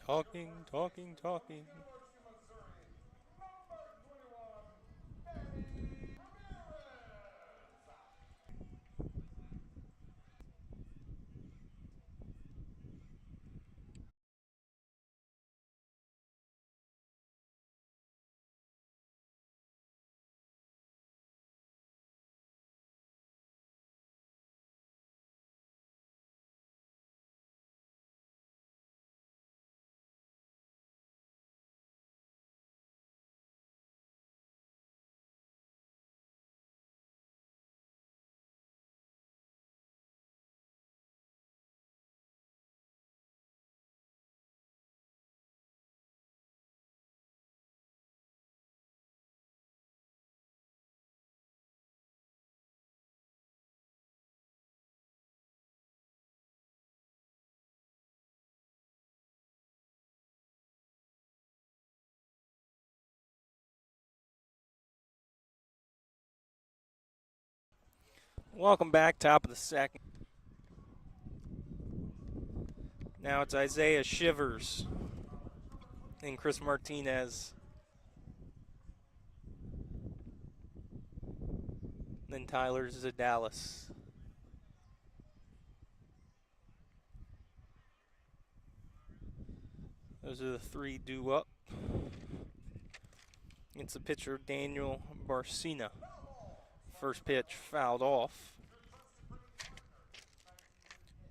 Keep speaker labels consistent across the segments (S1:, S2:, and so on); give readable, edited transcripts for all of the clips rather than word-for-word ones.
S1: Talking, talking, talking. Welcome back, top of the second. Now it's Isaiah Shivers and Chris Martinez. Then Tyler Zadalis. Those are the three due up. It's the pitcher Daniel Barcina. First pitch fouled off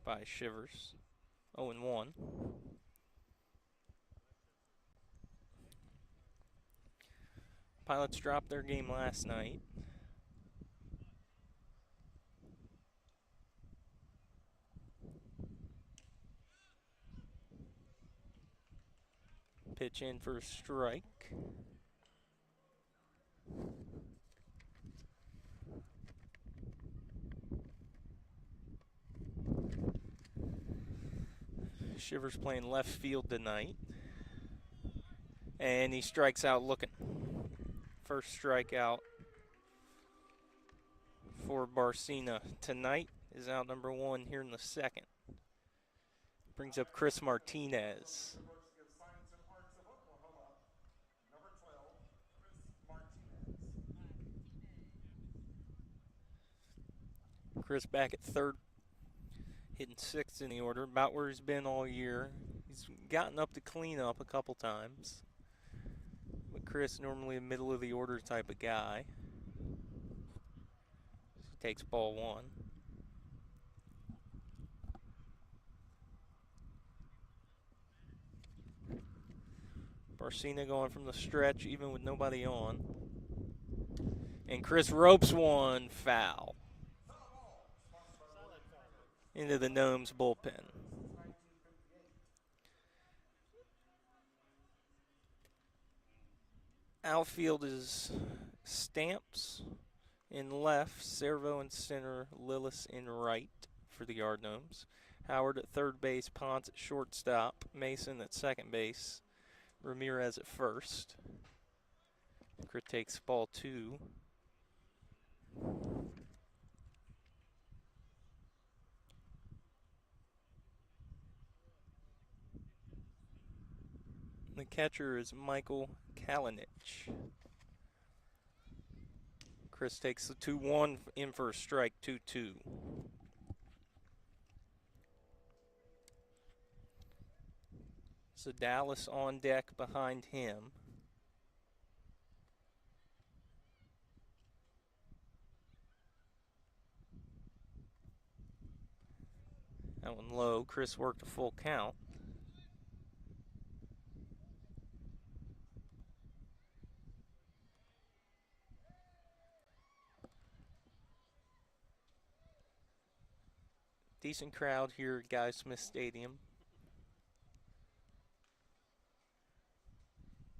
S1: by Shivers. 0-1. Pilots dropped their game last night. Pitch in for a strike. Shivers playing left field tonight. And he strikes out looking. First strikeout for Barcina tonight is out number one here in the second. Brings up Chris Martinez. Chris back at third, hitting sixth in the order, about where he's been all year. He's gotten up to clean up a couple times. But Chris, normally a middle of the order type of guy. He takes ball one. Barcina going from the stretch even with nobody on. And Chris ropes one foul into the Gnomes bullpen. Outfield is Stamps in left, Servo in center, Lillis in right for the Yard Gnomes. Howard at third base, Ponce at shortstop, Mason at second base, Ramirez at first. Crit takes ball two. The catcher is Michael Kalinich. Chris takes the 2-1 in for a strike, 2-2. So Dallas on deck behind him. That one low. Chris worked a full count. Decent crowd here at Guy Smith Stadium.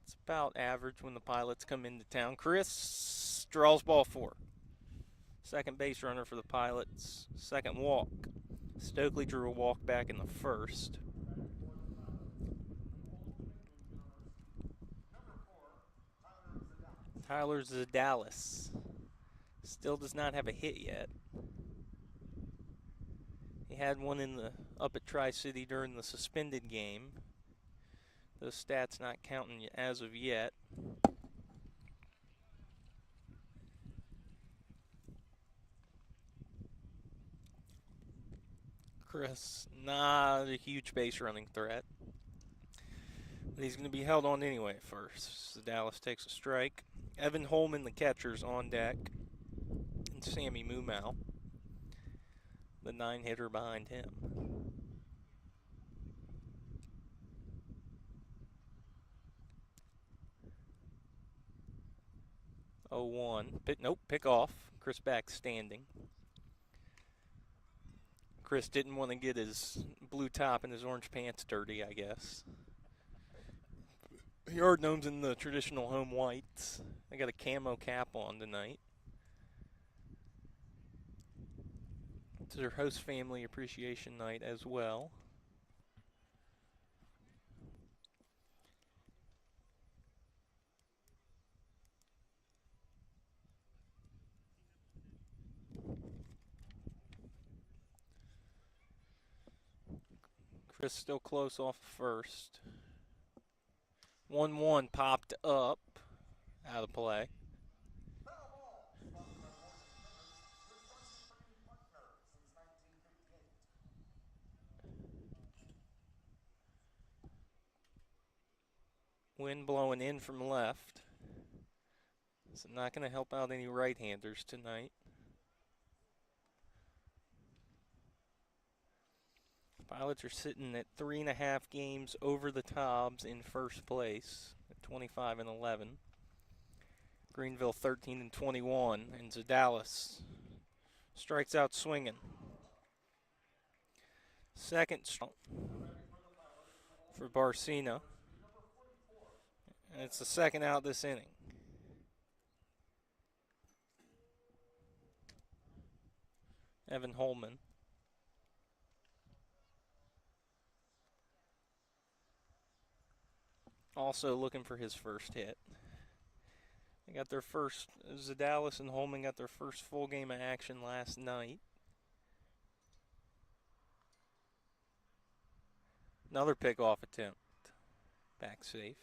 S1: It's about average when the Pilots come into town. Chris draws ball four. Second base runner for the Pilots. Second walk. Stokely drew a walk back in the first. Tyler Zadalis still does not have a hit yet. He had one up at Tri-City during the suspended game. Those stats not counting as of yet. Chris, not a huge base running threat. But he's going to be held on anyway first. So Dallas takes a strike. Evan Holman, the catcher's on deck. And Sammy Mumau, the 9-hitter behind him. 0-1. Pick off. Chris back standing. Chris didn't want to get his blue top and his orange pants dirty, I guess. Yard Gnomes in the traditional home whites. They got a camo cap on tonight. It's their host family appreciation night as well. Chris still close off first. 1-1 popped up, out of play. Wind blowing in from left. So not going to help out any right-handers tonight. Pilots are sitting at 3.5 games over the Tobs in first place at 25-11. Greenville 13-21, and Zadalis strikes out swinging. Second for Barcina. And it's the second out this inning. Evan Holman. Also looking for his first hit. They got their first, Zadalis and Holman got their first full game of action last night. Another pickoff attempt. Back safe.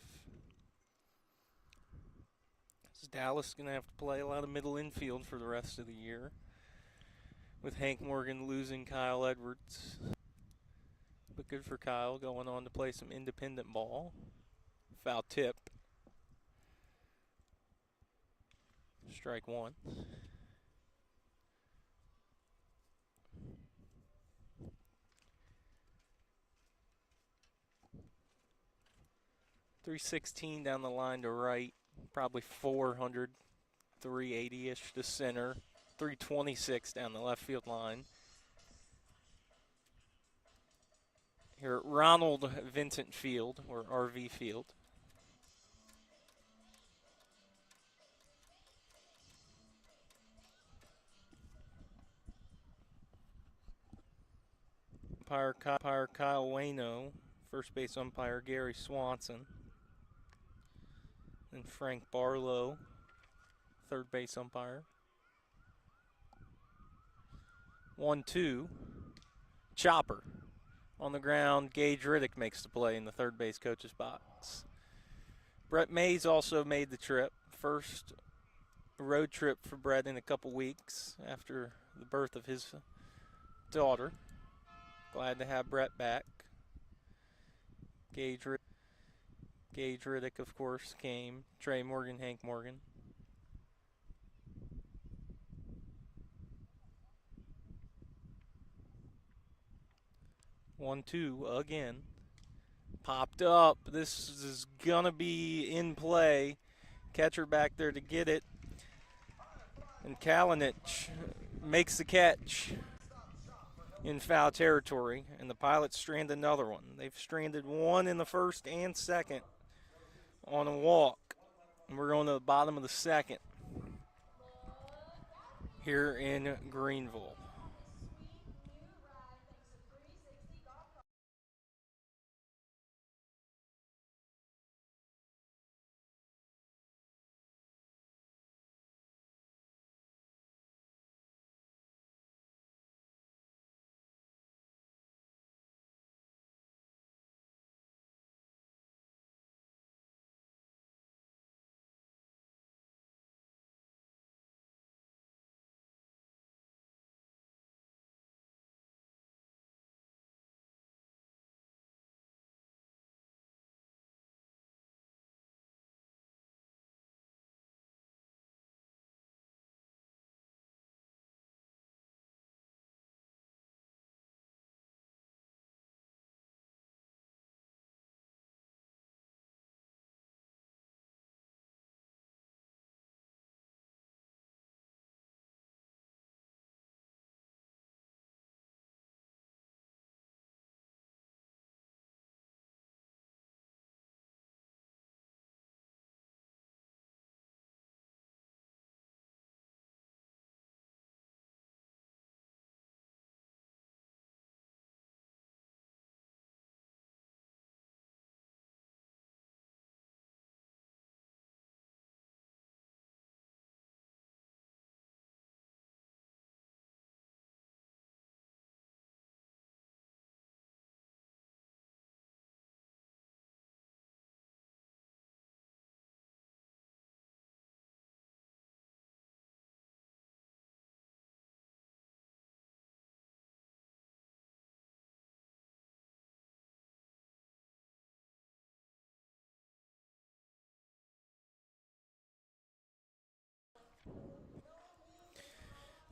S1: Dallas going to have to play a lot of middle infield for the rest of the year, with Hank Morgan losing Kyle Edwards. But good for Kyle, going on to play some independent ball. Foul tip. Strike one. .316 down the line to right, probably 400, 380-ish to center, 326 down the left field line. Here at Ronald Vincent Field, or RV Field. Umpire Kyle Wayno, first base umpire Gary Swanson, and Frank Barlow, third base umpire. 1-2, chopper. On the ground, Gage Riddick makes the play in the third base coach's box. Brett Mays also made the trip. First road trip for Brett in a couple weeks after the birth of his daughter. Glad to have Brett back. Gage Riddick, of course, came. Trey Morgan, Hank Morgan. One, two again. Popped up. This is going to be in play. Catcher back there to get it. And Kalinich makes the catch in foul territory. And the Pilots strand another one. They've stranded one in the first and second on a walk. And we're going to the bottom of the second here in Greenville.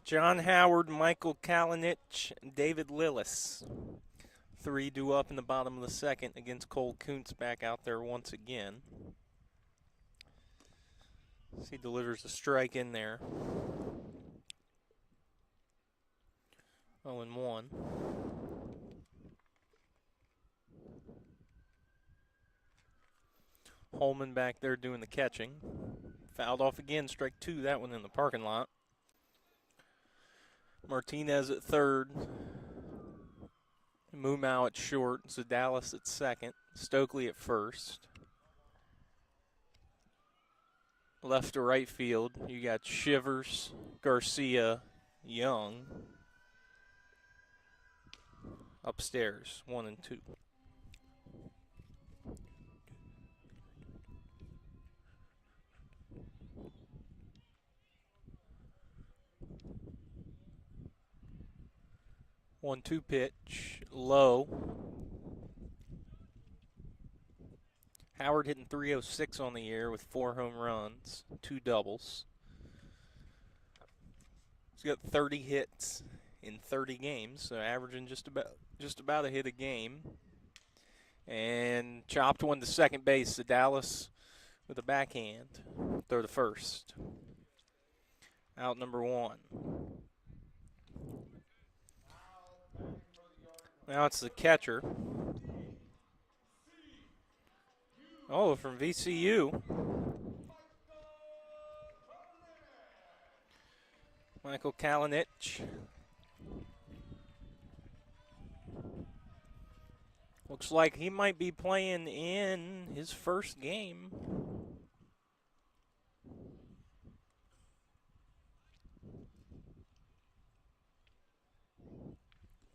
S1: John Howard, Michael Kalinich, David Lillis. 3 due up in the bottom of the second against Cole Kuntz back out there once again. He delivers a strike in there. 0-1. Holman back there doing the catching. Fouled off again, strike 2, that one in the parking lot. Martinez at third. Mumau at short. Zadalis at second. Stokely at first. Left to right field, you got Shivers, Garcia, Young. Upstairs, 1 and 2. One-two pitch, low. Howard hitting .306 on the year with 4 home runs, 2 doubles. He's got 30 hits in 30 games, so averaging just about a hit a game. And chopped one to second base. The Dallas with a backhand. Throw to first. Out number 1. Now it's the catcher. Oh, from VCU. Michael Kalinich. Looks like he might be playing in his first game.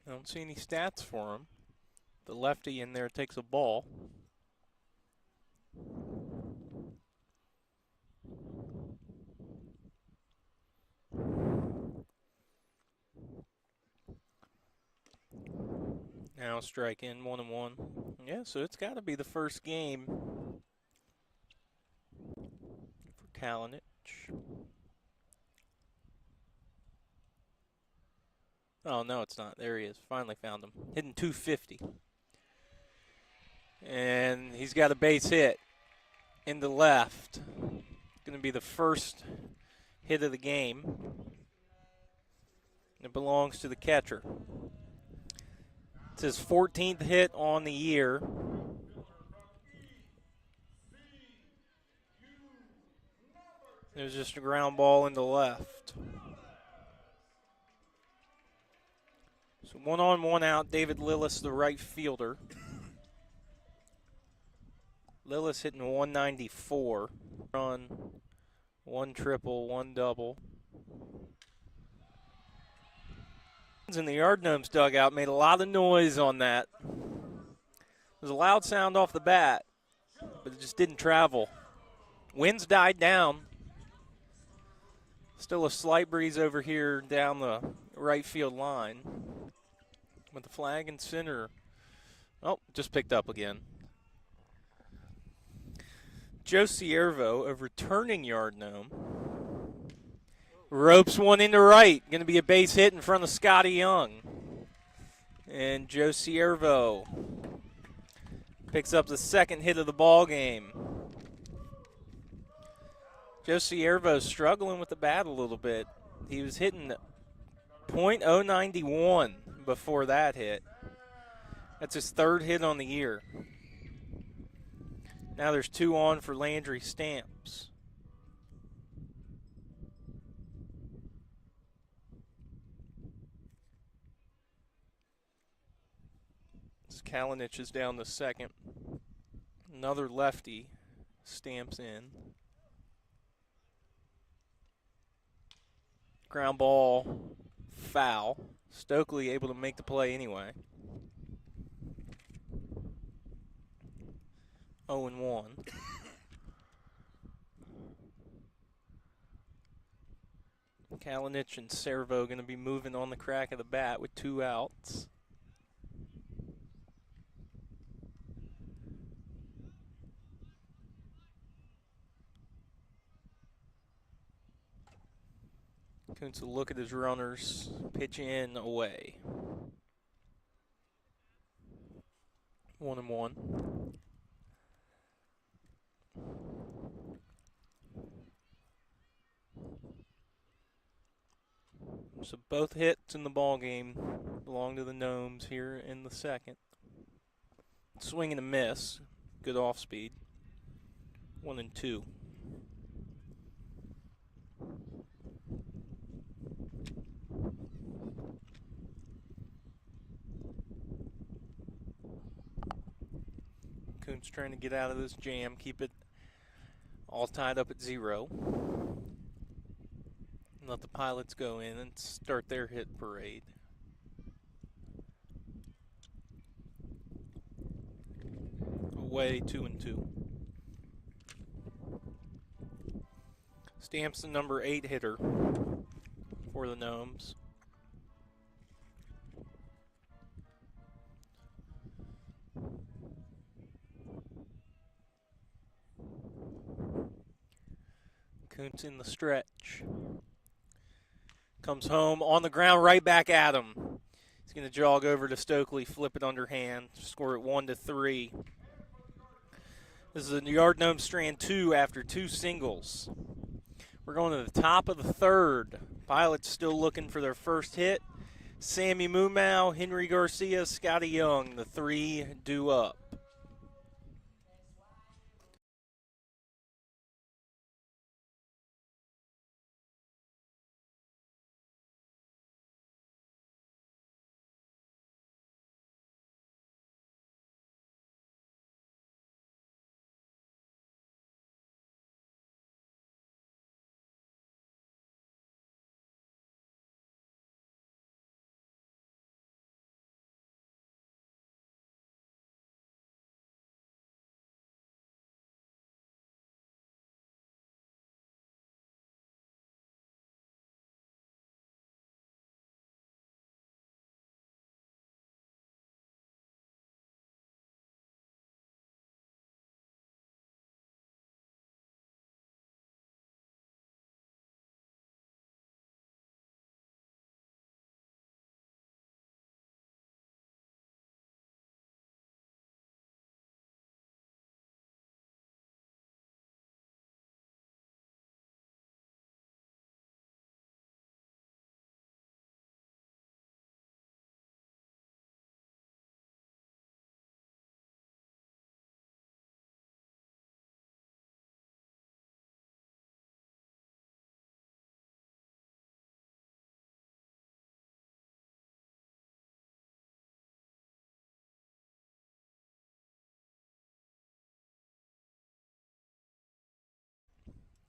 S1: I don't see any stats for him. The lefty in there takes a ball. Now strike in, 1-1. Yeah, so it's got to be the first game for Kalinich. Oh, no, it's not. There he is. Finally found him. Hitting .250. And he's got a base hit into left. Going to be the first hit of the game. It belongs to the catcher. It's his 14th hit on the year. It was just a ground ball into left. So 1 on, 1 out. David Lillis, the right fielder. Lillis hitting 194. Run, 1 triple, 1 double. In the Yard Gnomes dugout made a lot of noise on that. It was a loud sound off the bat, but it just didn't travel. Winds died down. Still a slight breeze over here down the right field line. With the flag in center. Oh, just picked up again. Joe Ciervo, a returning Yard Gnome. Ropes one into right. Going to be a base hit in front of Scotty Young. And Joe Ciervo picks up the second hit of the ball game. Joe Ciervo struggling with the bat a little bit. He was hitting .091 before that hit. That's his 3rd hit on the year. Now there's 2 on for Landry Stamps. Kalinich is down to second. Another lefty. Stamps in. Ground ball, foul. Stokely able to make the play anyway. 0-1. Kalinich and Cervo going to be moving on the crack of the bat with 2 outs. Kuntz will look at his runners, pitch in, away. 1-1. So both hits in the ball game belong to the Gnomes here in the second. Swing and a miss. Good off speed. 1-2. Kuntz trying to get out of this jam, keep it all tied up at 0. And let the Pilots go in and start their hit parade. Away 2-2. Stamps the number 8 hitter for the Gnomes. Kuntz in the stretch. Comes home on the ground, right back at him. He's going to jog over to Stokely, flip it underhand, score it 1-3. This is a Yard Gnome strand 2 after 2 singles. We're going to the top of the third. Pilots still looking for their first hit. Sammy Mumau, Henry Garcia, Scotty Young, the 3 due up.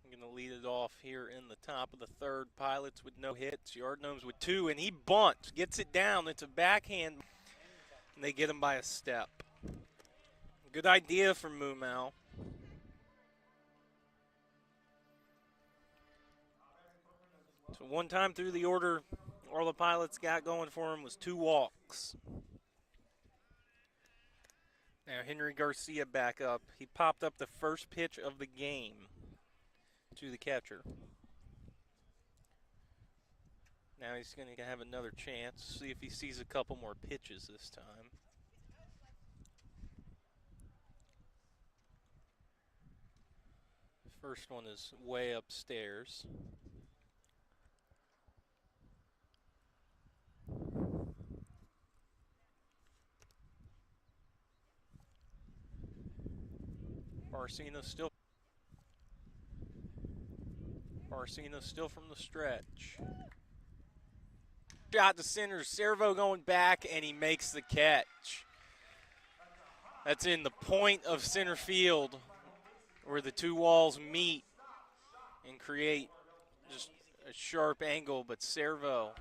S1: I'm going to lead it off here in the top of the third. Pilots with no hits. Yard Gnomes with 2, and he bunts, gets it down. It's a backhand, and they get him by a step. Good idea from Mumau. So one time through the order, all the Pilots got going for him was 2 walks. Now Henry Garcia back up. He popped up the first pitch of the game to the catcher. Now he's going to have another chance. See if he sees a couple more pitches this time. First one is way upstairs. Barcino still from the stretch. Shot to center, Servo going back, and he makes the catch. That's in the point of center field where the 2 walls meet and create just a sharp angle, but Servo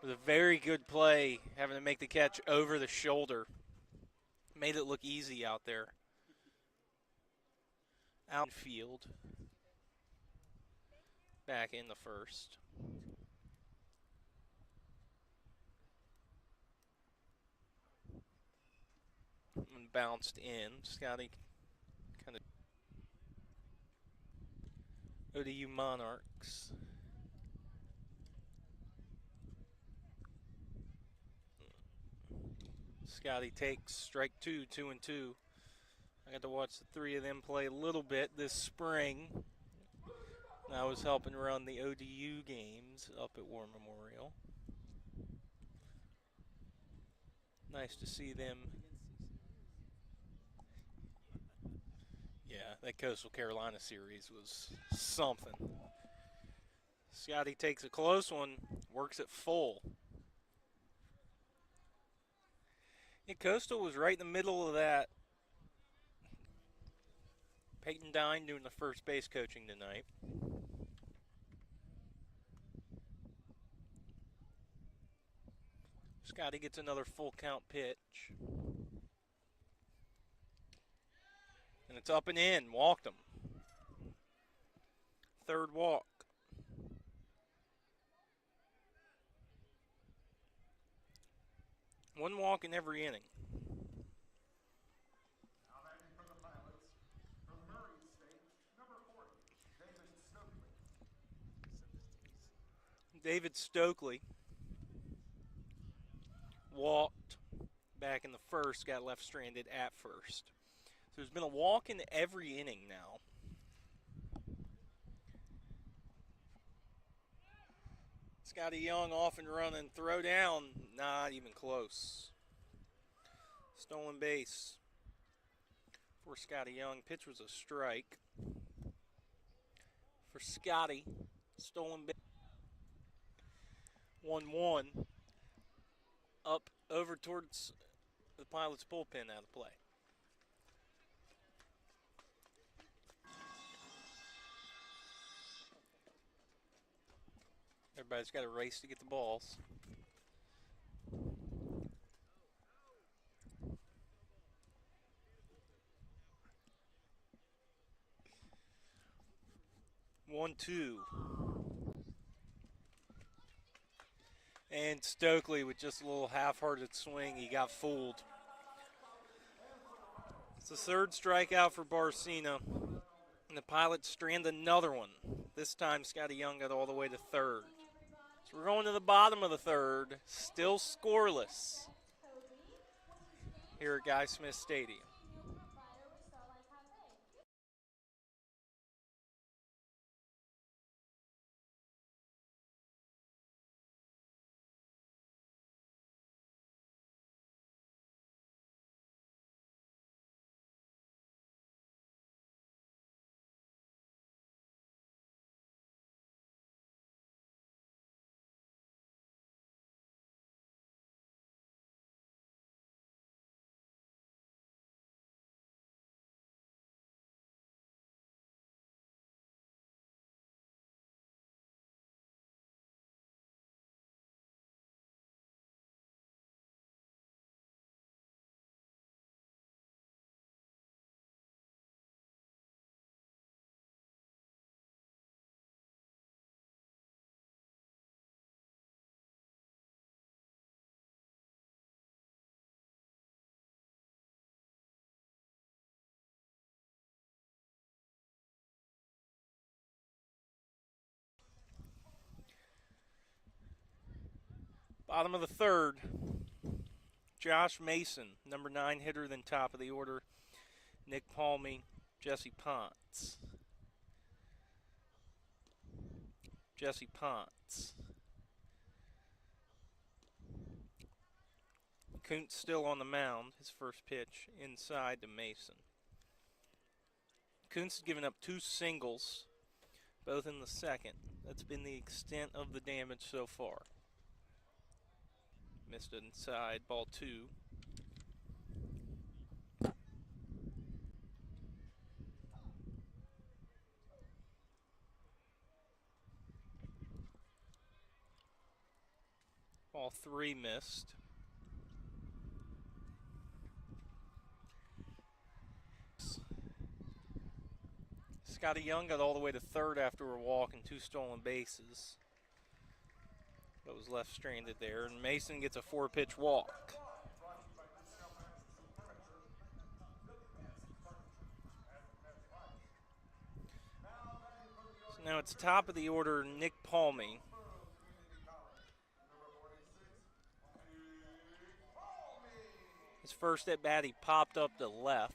S1: with a very good play, having to make the catch over the shoulder. Made it look easy out there. Outfield. Back in the first. And bounced in. Scotty kind of ODU Monarchs. Scotty takes strike two, 2-2. I got to watch the three of them play a little bit this spring. I was helping run the ODU games up at War Memorial. Nice to see them. Yeah, that Coastal Carolina series was something. Scotty takes a close one, works it full. Yeah, Coastal was right in the middle of that. Peyton Dine doing the first base coaching tonight. Scotty gets another full count pitch. And it's up and in. Walked him. Third walk. One walk in every inning. David Stokely walked back in the first, got left stranded at first. So there's been a walk in every inning now. Scotty Young off and running, throw down, not even close. Stolen base for Scotty Young. Pitch was a strike for Scotty. Stolen base. 1-1. Up over towards the Pilots bullpen out of play. Everybody's got a race to get the balls. 1-2. And Stokely with just a little half-hearted swing, he got fooled. It's the third strikeout for Barcina. And the Pilots strand another one. This time Scotty Young got all the way to third. So we're going to the bottom of the third, still scoreless here at Guy Smith Stadium. Bottom of the third, Josh Mason, number 9 hitter, then top of the order, Nick Palmy, Jesse Ponce. Jesse Ponce. Kuntz still on the mound, his first pitch inside to Mason. Kuntz has given up 2 singles, both in the second. That's been the extent of the damage so far. Missed it inside, ball 2. Ball 3 missed. Scotty Young got all the way to third after a walk and 2 stolen bases. But was left stranded there, and Mason gets a 4-pitch walk. So now it's top of the order, Nick Palmy. His first at bat, he popped up to left.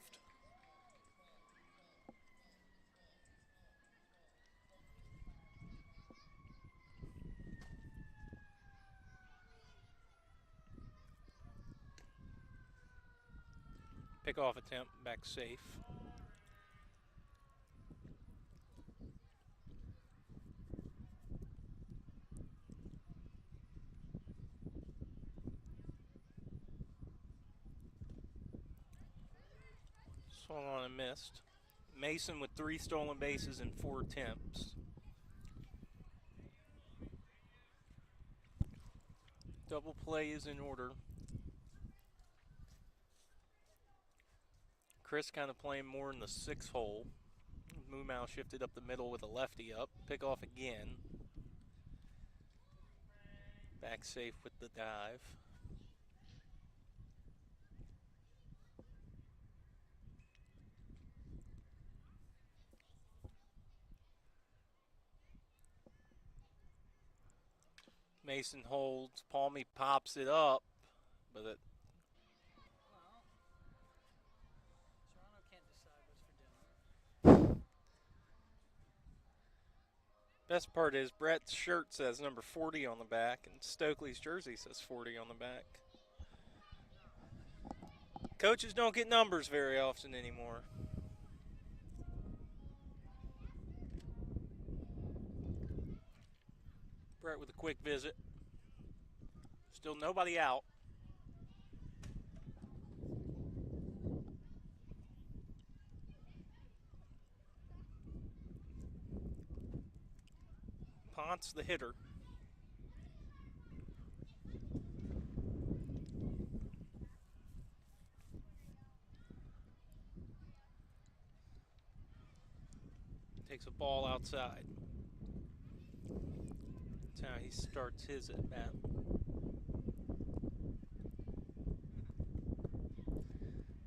S1: Pickoff attempt, back safe. Swung on and missed. Mason with 3 stolen bases in 4 attempts. Double play is in order. Chris kind of playing more in the 6 hole. Mumau shifted up the middle with a lefty up. Pickoff again. Back safe with the dive. Mason holds. Palmy pops it up, but it.
S2: Toronto can't decide what's for dinner.
S1: Best part is Brett's shirt says number 40 on the back, and Stokely's jersey says 40 on the back. Coaches don't get numbers very often anymore. Brett with a quick visit. Still nobody out. Ponce the hitter. Takes a ball outside. That's how he starts his at bat.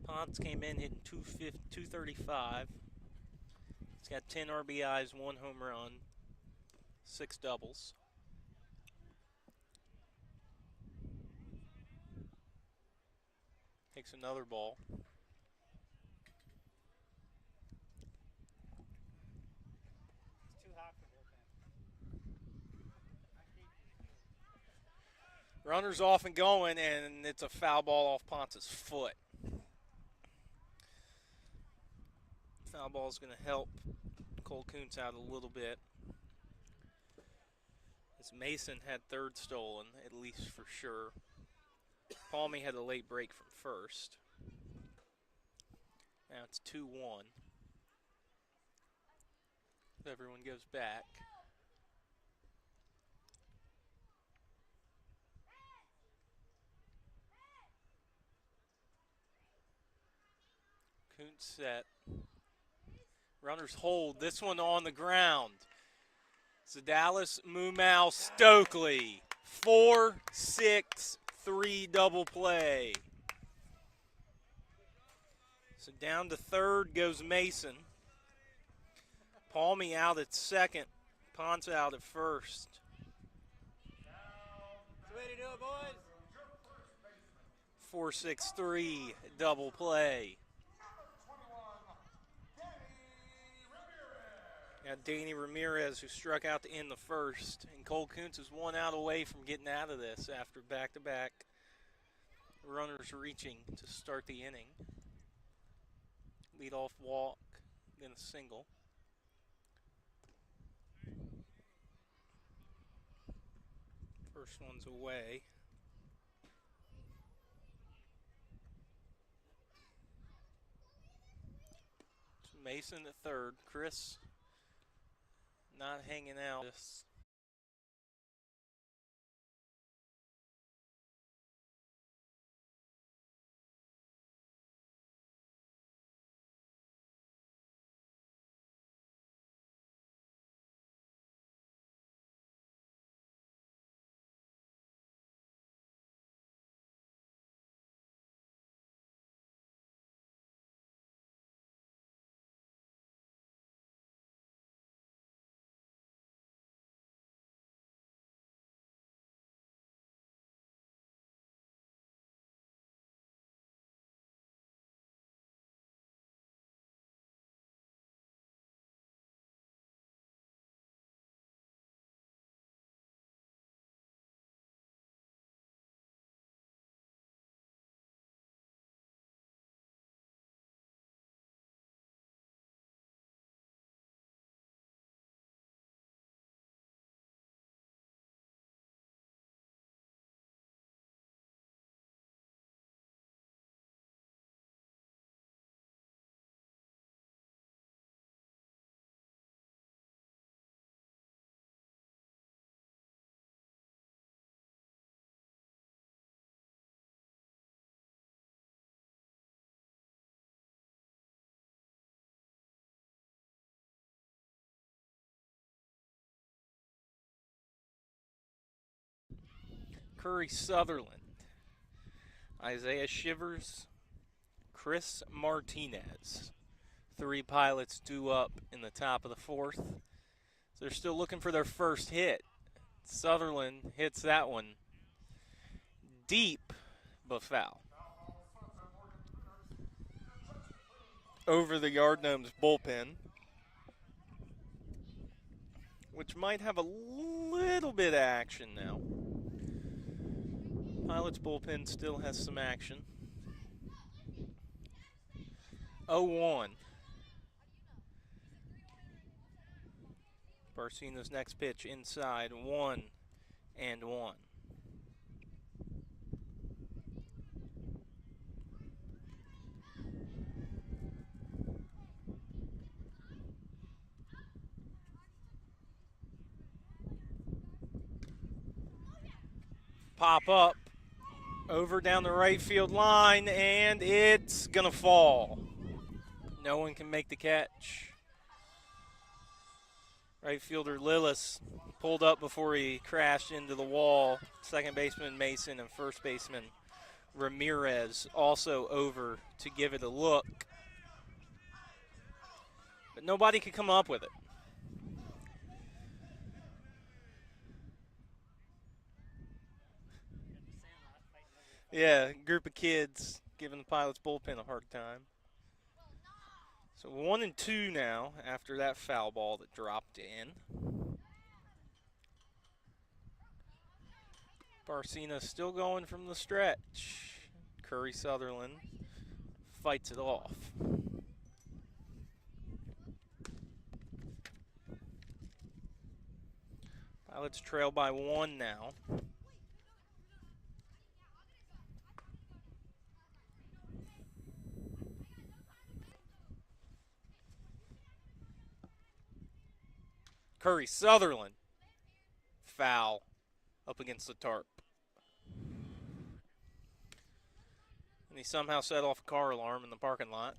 S1: Ponce came in hitting 235. He's got 10 RBIs, 1 home run, 6 doubles. Takes another ball.
S2: It's too hot for bullpen.
S1: Runner's off and going, and it's a foul ball off Ponce's foot. Foul ball is going to help Cole Kuntz out a little bit. As Mason had third stolen, at least for sure. Palmy had a late break from first. Now it's 2-1. Everyone goes back. Kuntz set. Runners hold. This one on the ground. Zadalis, Mumau, Stokely. 4-6-3 double play. So down to third goes Mason. Palmy out at second. Ponce out at first.
S2: That's the way to do it, boys.
S1: 4-6-3 double play. Got Danny Ramirez, who struck out to end the first. And Cole Kuntz is 1 out away from getting out of this after back-to-back runners reaching to start the inning. Leadoff walk, then a single. First one's away. Mason at third. Chris not hanging out. Curry Sutherland, Isaiah Shivers, Chris Martinez. 3 pilots due up in the top of the 4th. They're still looking for their first hit. Sutherland hits that one deep, but foul. Over the Yard Gnomes bullpen, which might have a little bit of action now. Pilots bullpen still has some action. 0-1. Barcina's next pitch inside, 1-1. Pop up over down the right field line, and it's gonna fall. No one can make the catch. Right fielder Lillis pulled up before he crashed into the wall. Second baseman Mason and first baseman Ramirez also over to give it a look. But nobody could come up with it. Yeah, group of kids giving the Pilots bullpen a hard time. So 1-2 now after that foul ball that dropped in. Barcina still going from the stretch. Curry Sutherland fights it off. Pilots trail by 1 now. Curry Sutherland, foul up against the tarp. And he somehow set off a car alarm in the parking lot.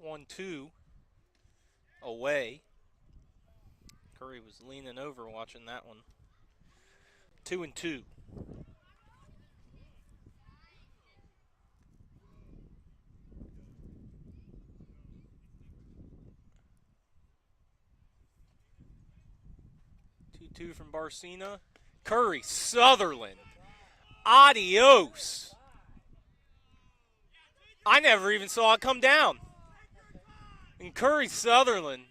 S1: One, two, away. Curry was leaning over watching that one. 2-2. Two from Barcina. Curry Sutherland. Adios. I never even saw it come down. And Curry Sutherland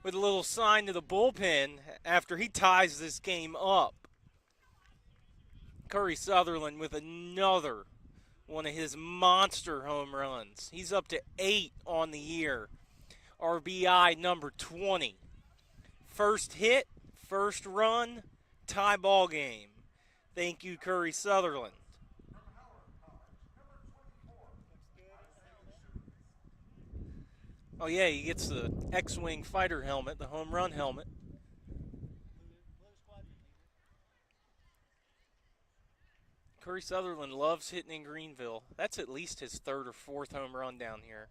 S1: with a little sign to the bullpen after he ties this game up. Curry Sutherland with another one of his monster home runs. He's up to 8 on the year. RBI number 20. First hit, first run, tie ball game. Thank you, Curry Sutherland. Oh, yeah, he gets the X-Wing fighter helmet, the home run helmet. Curry Sutherland loves hitting in Greenville. That's at least his 3rd or 4th home run down here.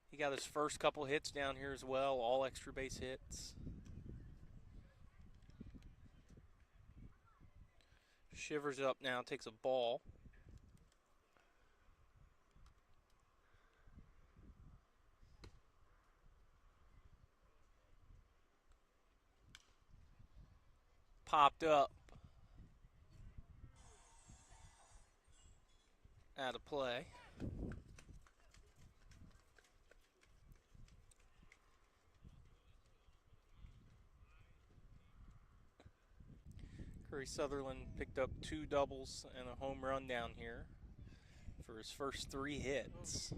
S1: He got his first couple hits down here as well, all extra base hits. Shivers up now, takes a ball. Popped up. Out of play. Curry Sutherland picked up 2 doubles and a home run down here for his first 3 hits.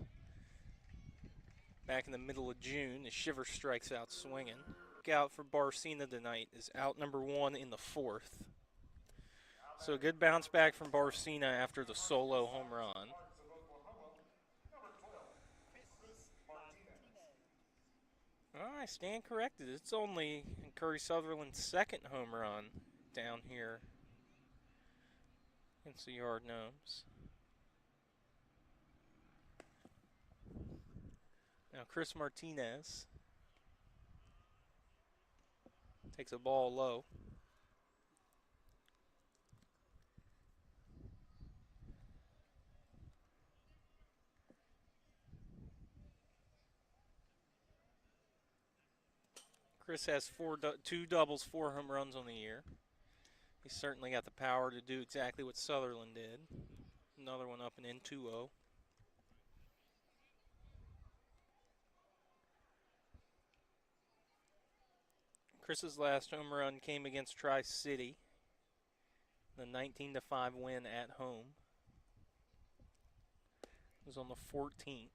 S1: Back in the middle of June, the Shiver strikes out swinging. Out for Barcina tonight is out number 1 in the 4th. So a good bounce back from Barcina after the solo home run. I stand corrected. It's only Curry Sutherland's second home run down here against the Yard Gnomes. Now Chris Martinez takes a ball low. Chris has two doubles, 4 home runs on the year. He's certainly got the power to do exactly what Sutherland did. Another one up and in, 2-0. Chris's last home run came against Tri-City, the 19-5 win at home. It was on the 14th.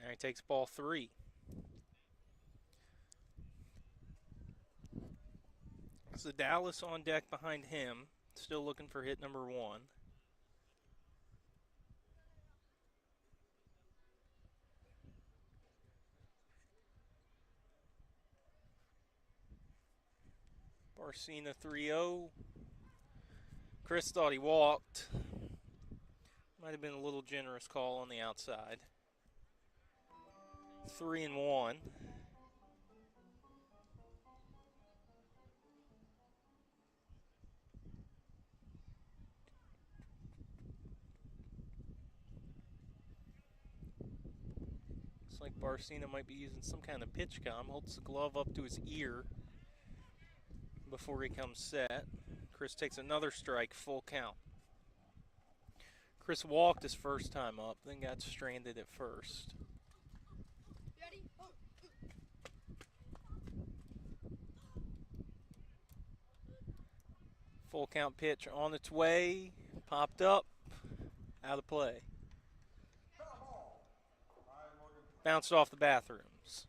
S1: Now he takes ball 3. So Dallas on deck behind him, still looking for hit number 1. Barcina 3-0. Chris thought he walked. Might have been a little generous call on the outside. 3-1. Looks like Barcina might be using some kind of pitch com. Holds the glove up to his ear before he comes set. Chris takes another strike, full count. Chris walked his first time up, then got stranded at first. Full count pitch on its way, popped up, out of play. Bounced off the bathrooms.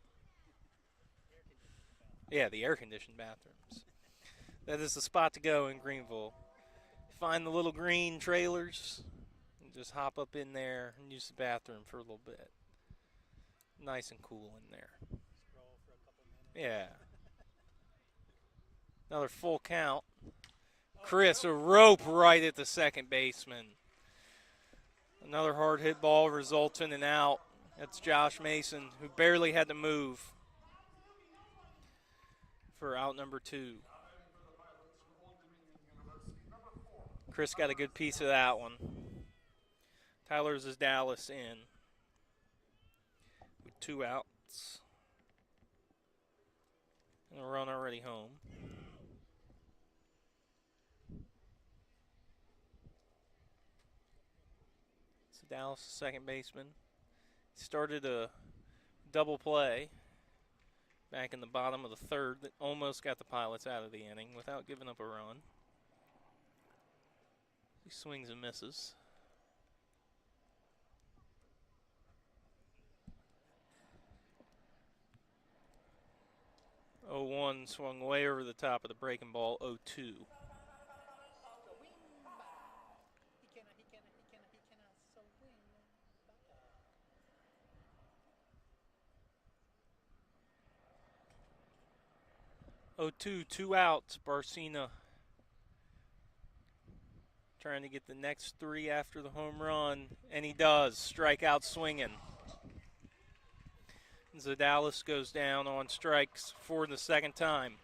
S1: Yeah, the air-conditioned bathrooms. That is the spot to go in Greenville. Find the little green trailers and just hop up in there and use the bathroom for a little bit. Nice and cool in there.
S2: Scroll for a couple minutes.
S1: Yeah. Another full count. Chris, a rope right at the second baseman. Another hard hit ball results in an out. That's Josh Mason, who barely had to move for out number 2. Chris got a good piece of that one. Tyler's is Dallas in with 2 outs and a run already home. So Dallas, second baseman, started a double play back in the bottom of the third that almost got the Pilots out of the inning without giving up a run. He swings and misses. 0-1 swung way over the top of the breaking ball. 0-2.
S2: He cannot swing.
S1: 0-2, 2 outs. Barcina trying to get the next 3 after the home run, and he does. Strikeout swinging. Zadalis goes down on strikes for the second time.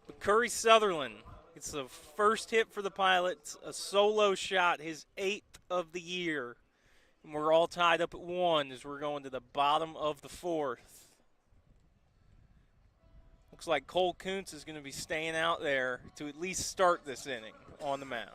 S1: But Curry Sutherland, it's the first hit for the Pilots, a solo shot, his 8th of the year. And we're all tied up at 1 as we're going to the bottom of the 4th. Looks like Cole Kuntz is going to be staying out there to at least start this inning on the mound.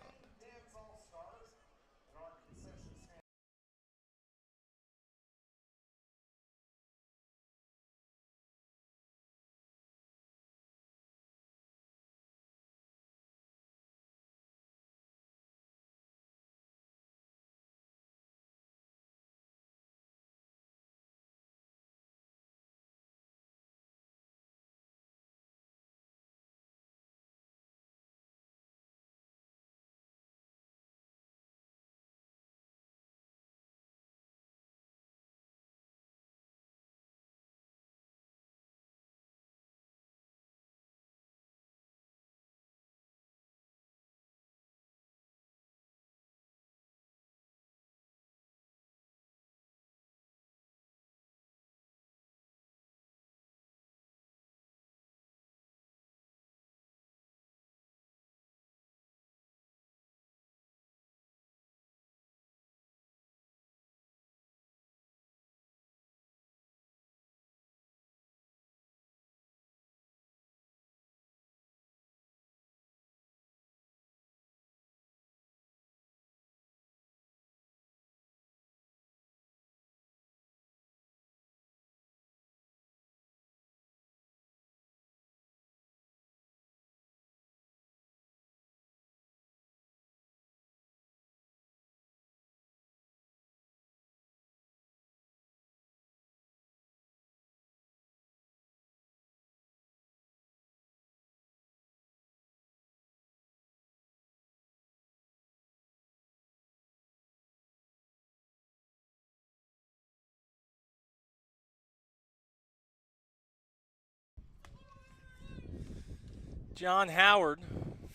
S1: John Howard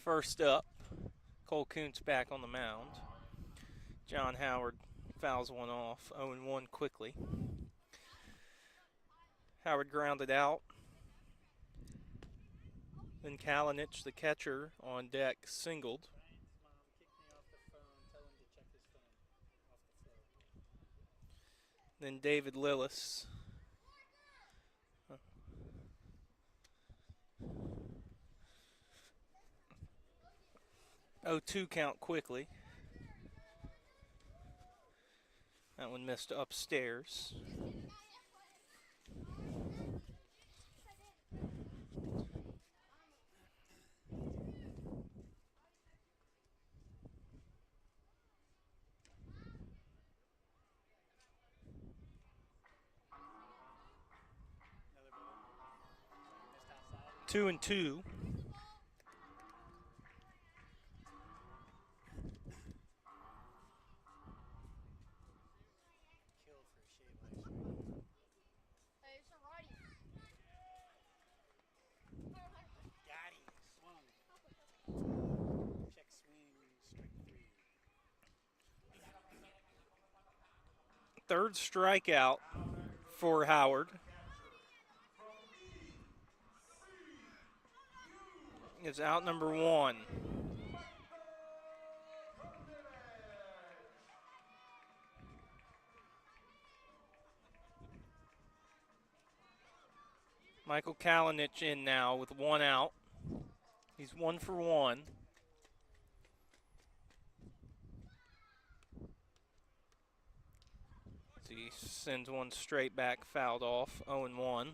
S1: first up. Cole Kuntz back on the mound. John Howard fouls one off, 0-1 quickly. Howard grounded out. Then Kalinich, the catcher, on deck, singled.
S2: Brian's mom kicked me off the phone. Tell him to check his phone off the floor.
S1: Then David Lillis. 0-2 count quickly. That one missed upstairs.
S2: Another ball. Missed outside.
S1: 2-2.
S2: Killed for a shave last year.
S3: Hey, it's a righty.
S2: Got him. Swung. Check swing. Strike 3.
S1: Third strikeout for Howard. It's out number 1. Michael Kalinich in now with 1 out. He's 1 for 1. He sends one straight back, fouled off, 0-1.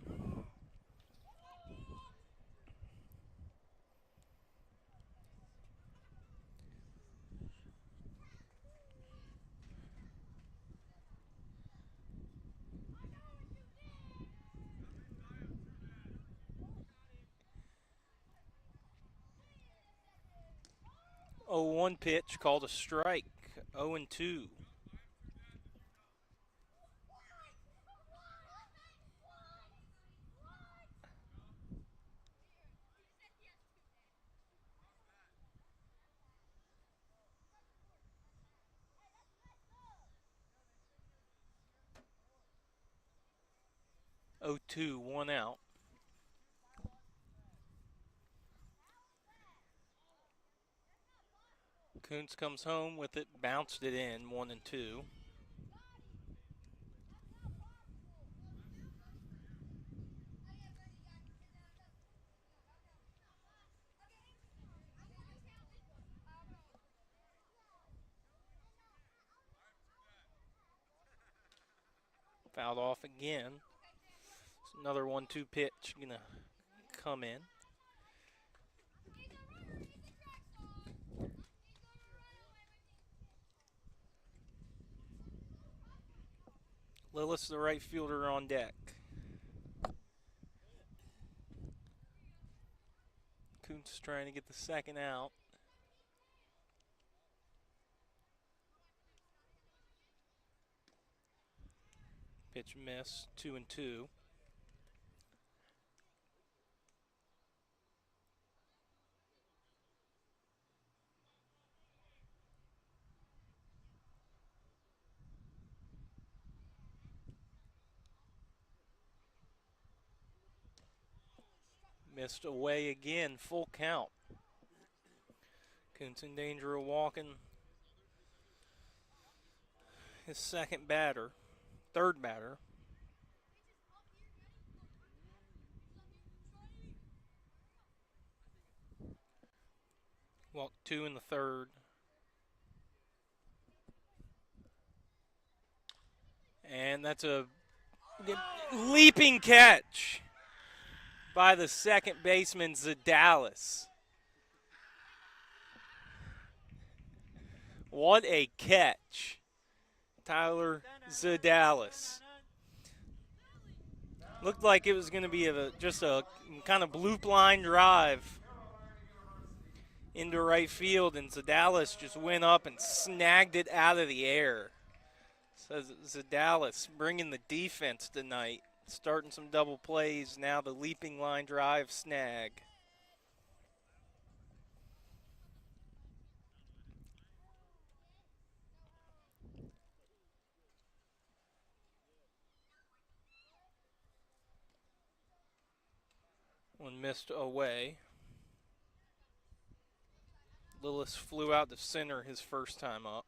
S1: Oh, 1 pitch called a strike, 0-2. Oh, 2, 1 out. Kuntz comes home with it, bounced it in, 1-2. Fouled off again. So another 1-2 pitch gonna come in. Lillis, the right fielder, on deck. Kuntz trying to get the second out. Pitch miss, 2-2. Missed away again, full count. Kuntz in danger of walking his third batter. Walked 2 in the third. And that's a leaping catch by the second baseman, Zadalis. What a catch. Tyler Zadalis. Looked like it was going to be just a kind of bloop line drive into right field, and Zadalis just went up and snagged it out of the air. So Zadalis bringing the defense tonight, starting some double plays, now the leaping line drive snag. One missed away. Lillis flew out to center his first time up.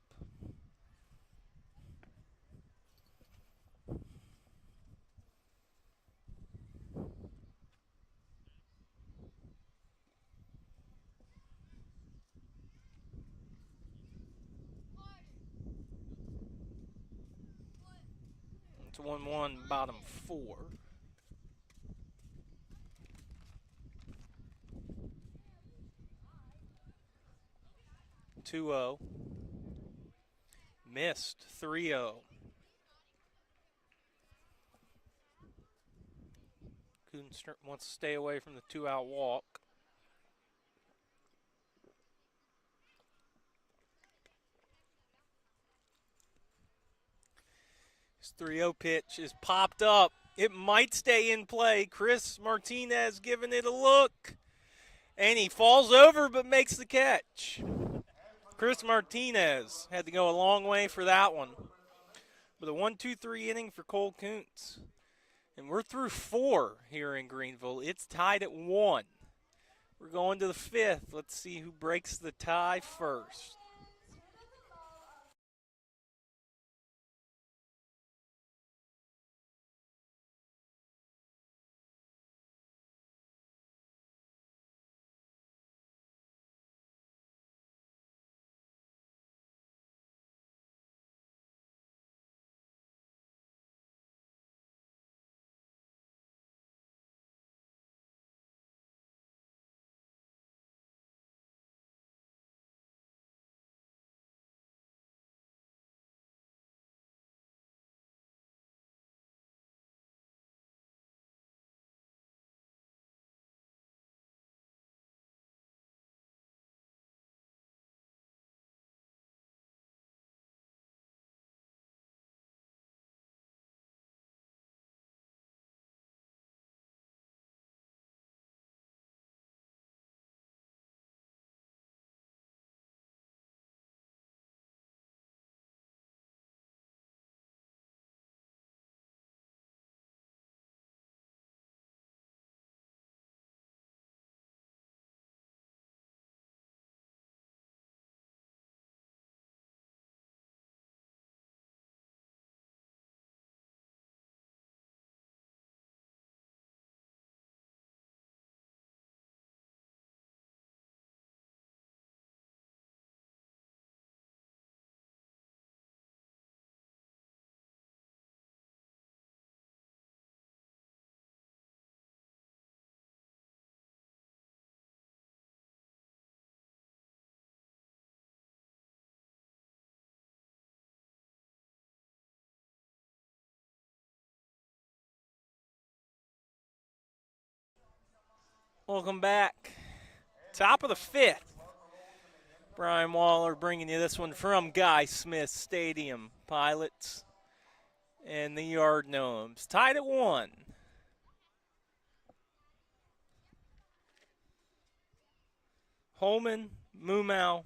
S1: It's 1-1, bottom 4. 2-0. Missed 3-0. Coons wants to stay away from the 2-out walk. His 3-0 pitch is popped up. It might stay in play. Chris Martinez giving it a look. And he falls over but makes the catch. Chris Martinez had to go a long way for that one. But a 1-2-3 inning for Cole Kuntz. And we're through 4 here in Greenville. It's tied at 1. We're going to the 5th. Let's see who breaks the tie first. Welcome back. Top of the 5th. Brian Waller bringing you this one from Guy Smith Stadium. Pilots and the Yard Gnomes. Tied at 1. Holman, Mumau,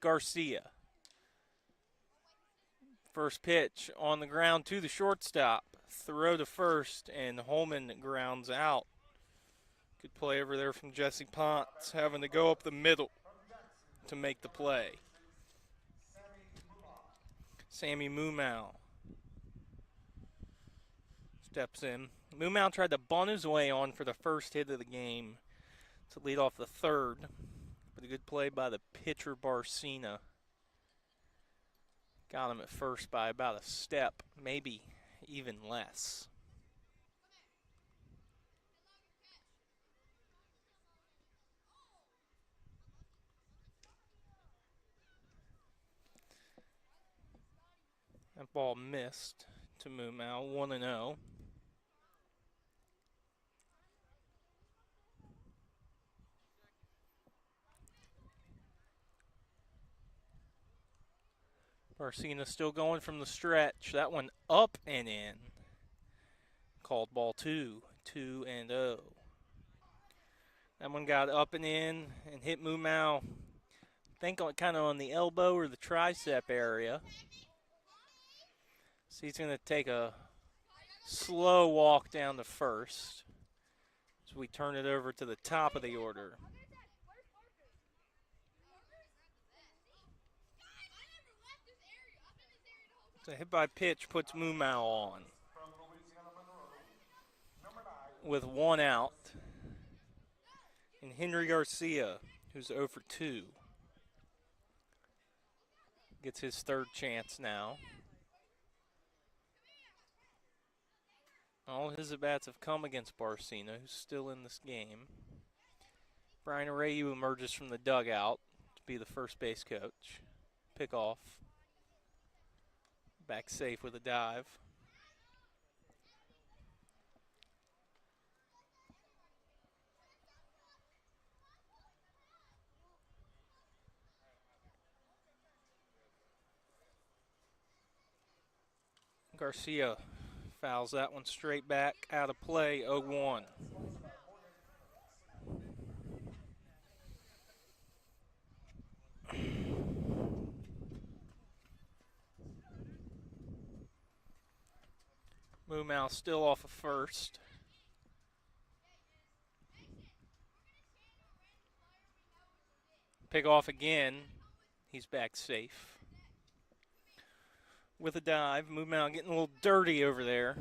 S1: Garcia. First pitch on the ground to the shortstop. Throw to first, and Holman grounds out. Good play over there from Jesse Ponce, having to go up the middle to make the play. Sammy Mumau steps in. Mumau tried to bunt his way on for the first hit of the game to lead off the 3rd. But a good play by the pitcher Barcina. Got him at first by about a step, maybe even less. That ball missed to Mumau, 1-0. Barcina still going from the stretch. That one up and in. Called ball 2, 2-0. That one got up and in and hit Mumau, I think kind of on the elbow or the tricep area. So he's going to take a slow walk down to first. So we turn it over to the top of the order. So hit by pitch puts Mumau on with one out. And Henry Garcia, who's 0 for 2, gets his third chance now. All his at-bats have come against Barcena, who's still in this game. Brian Areu emerges from the dugout to be the first base coach. Pick off. Back safe with a dive. Garcia fouls that one straight back, out of play, 0-1. Mumau still off of first. Pick off again. He's back safe. With a dive, Mumau getting a little dirty over there.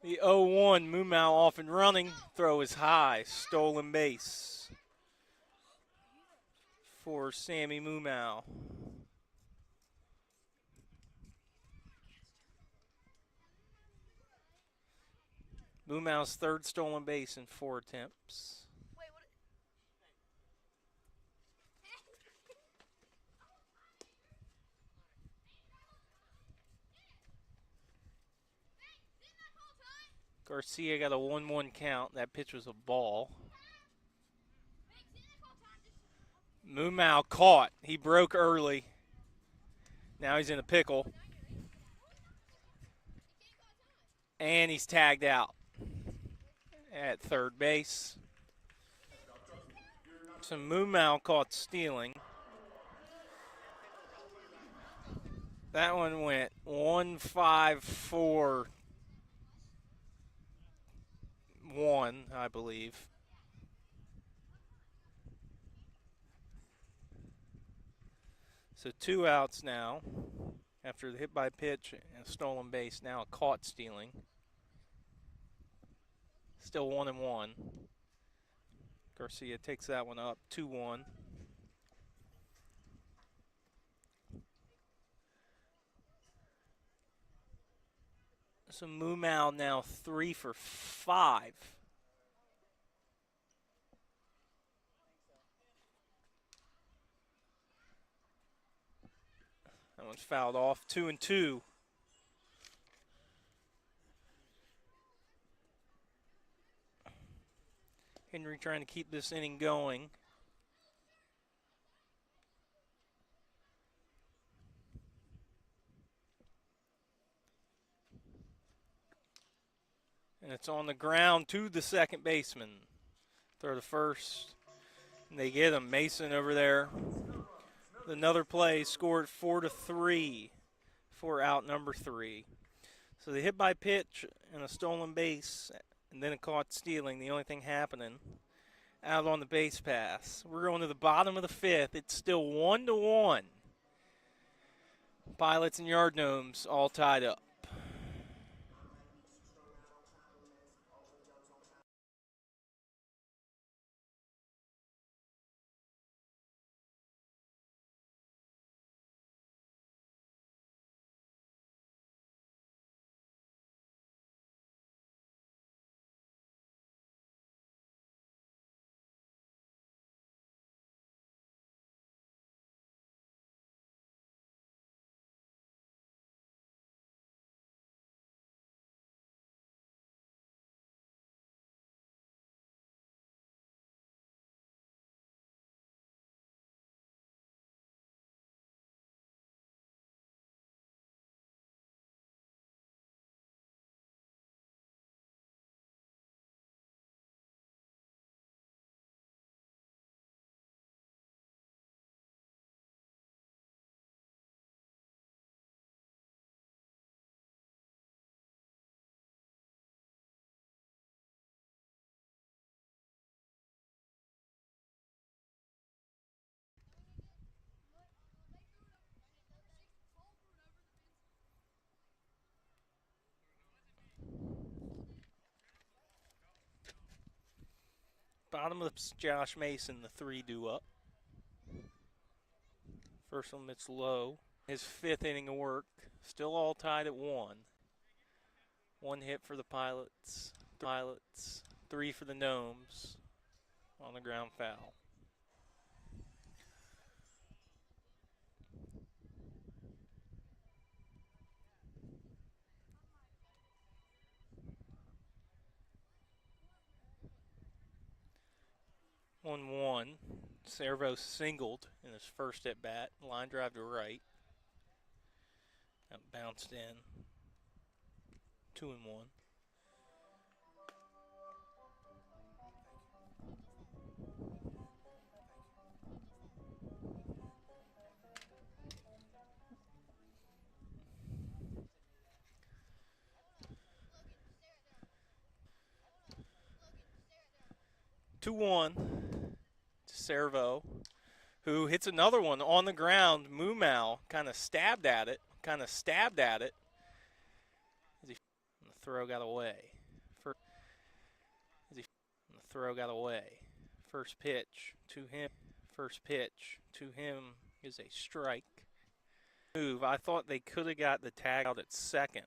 S1: The 0-1, Mumau off and running. Throw is high. Stolen base for Sammy Mumau. Mumau's third stolen base in 4 attempts. Garcia got a 1-1 count. That pitch was a ball. Mumau caught. He broke early. Now he's in a pickle. And he's tagged out at third base. So Mumau caught stealing. That one went 1-5-4-1, I believe. So 2 outs now after the hit by pitch and a stolen base. Now a caught stealing. Still 1-1. Garcia takes that one up, 2-1. So Mumau now 3 for 5. That one's fouled off, 2-2. Henry trying to keep this inning going. And it's on the ground to the second baseman. Throw to first. And they get him. Mason over there. Another play, scored 4-3 for out number 3. So the hit by pitch and a stolen base and then a caught stealing, the only thing happening out on the base pass. We're going to the bottom of the 5th. It's still 1-1. Pilots and Yard Gnomes all tied up. Bottom of Josh Mason, the 3 due up. First one that's low. His 5th inning of work. Still all tied at 1. 1 hit for the Pilots. 3 for the Gnomes. On the ground foul. One. Servo singled in his first at bat. Line drive to right. That bounced in. 2-1. 2-1 to Servo, who hits another one on the ground. Mumau kind of stabbed at it. The throw got away. First pitch to him is a strike. Move. I thought they could have got the tag out at second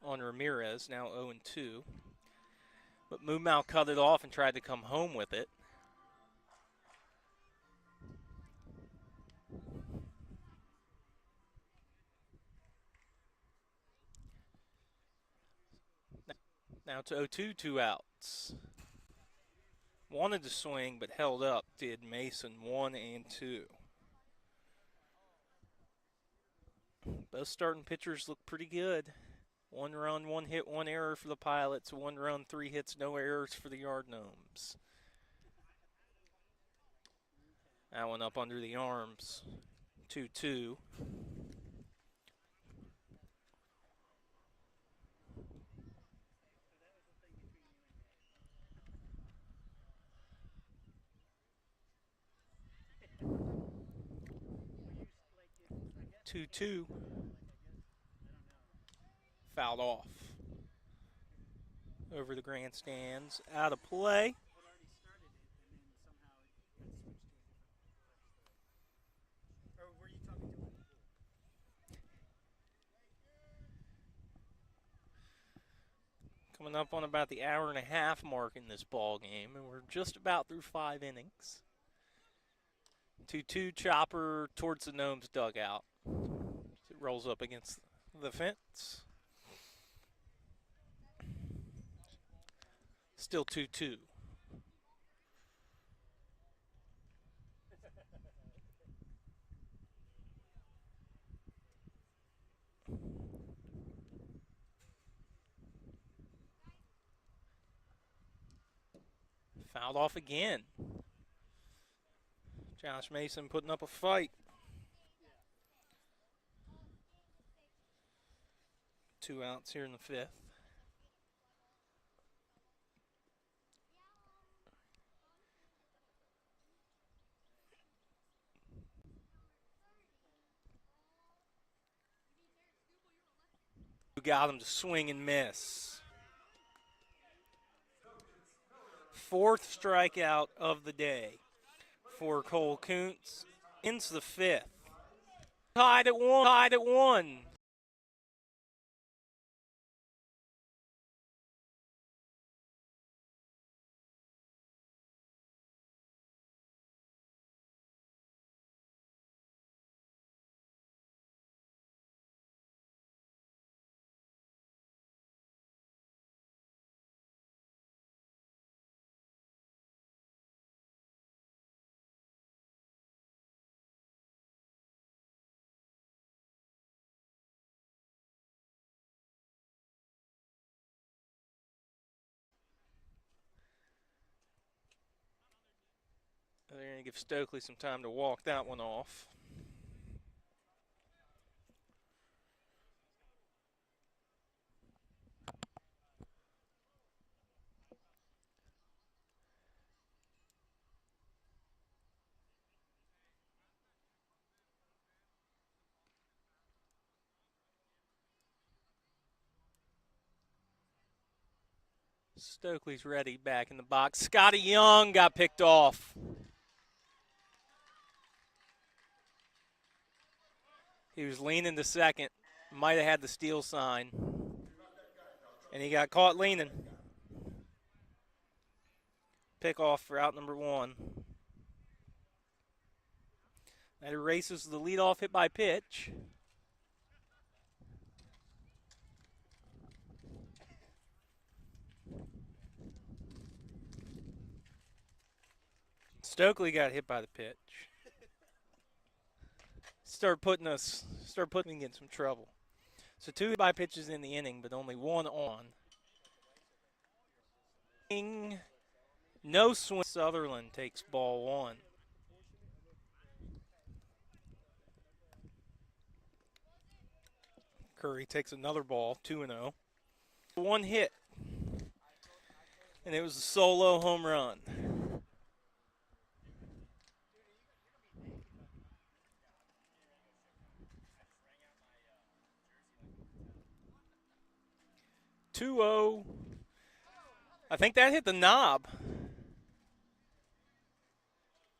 S1: on Ramirez, now 0-2. But Mumau cut it off and tried to come home with it. Now to 0-2, 2 outs. Wanted to swing, but held up, did Mason, 1 and 2. Both starting pitchers look pretty good. 1 run, 1 hit, 1 error for the Pilots. 1 run, 3 hits, no errors for the Yard Gnomes. That one up under the arms. 2-2. Fouled off. Over the grandstands. Out of play. Coming up on about the hour and a half mark in this ball game, and we're just about through 5 innings. 2-2 chopper towards the Gnomes dugout. It rolls up against the fence. Still 2-2. Fouled off again. Josh Mason putting up a fight. 2 outs here in the 5th. Got him to swing and miss. 4th strikeout of the day for Cole Kuntz. Into the 5th. Tied at 1. They're going to give Stokely some time to walk that one off. Stokely's ready back in the box. Scotty Young got picked off. He was leaning to second. Might have had the steal sign. And he got caught leaning. Pick off for out number 1. That erases the leadoff hit by pitch. Stokely got hit by the pitch. Start putting me in some trouble. So 2 hit by pitches in the inning, but only 1 on. No swing. Sutherland takes ball 1. Curry takes another ball, 2-0. 1 hit, and it was a solo home run. Two-zero. I think that hit the knob.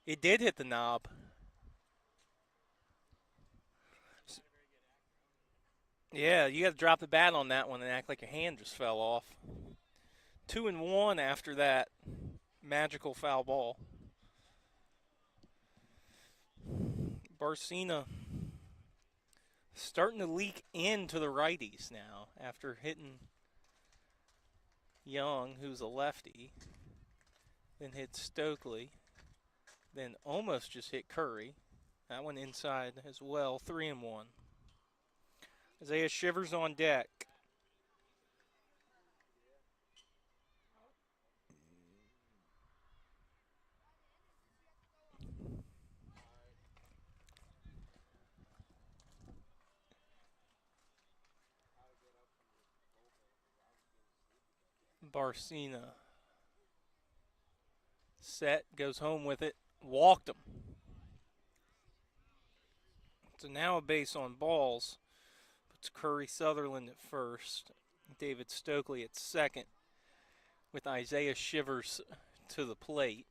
S1: It did hit the knob. Yeah, you got to drop the bat on that one and act like your hand just fell off. 2-1 after that magical foul ball. Barcina starting to leak into the righties now after hitting Young, who's a lefty, then hit Stokely, then almost just hit Curry. That one inside as well, 3-1. Isaiah Shivers on deck. Barcina set, goes home with it, walked him. So now a base on balls. Puts Curry Sutherland at first, David Stokely at second, with Isaiah Shivers to the plate.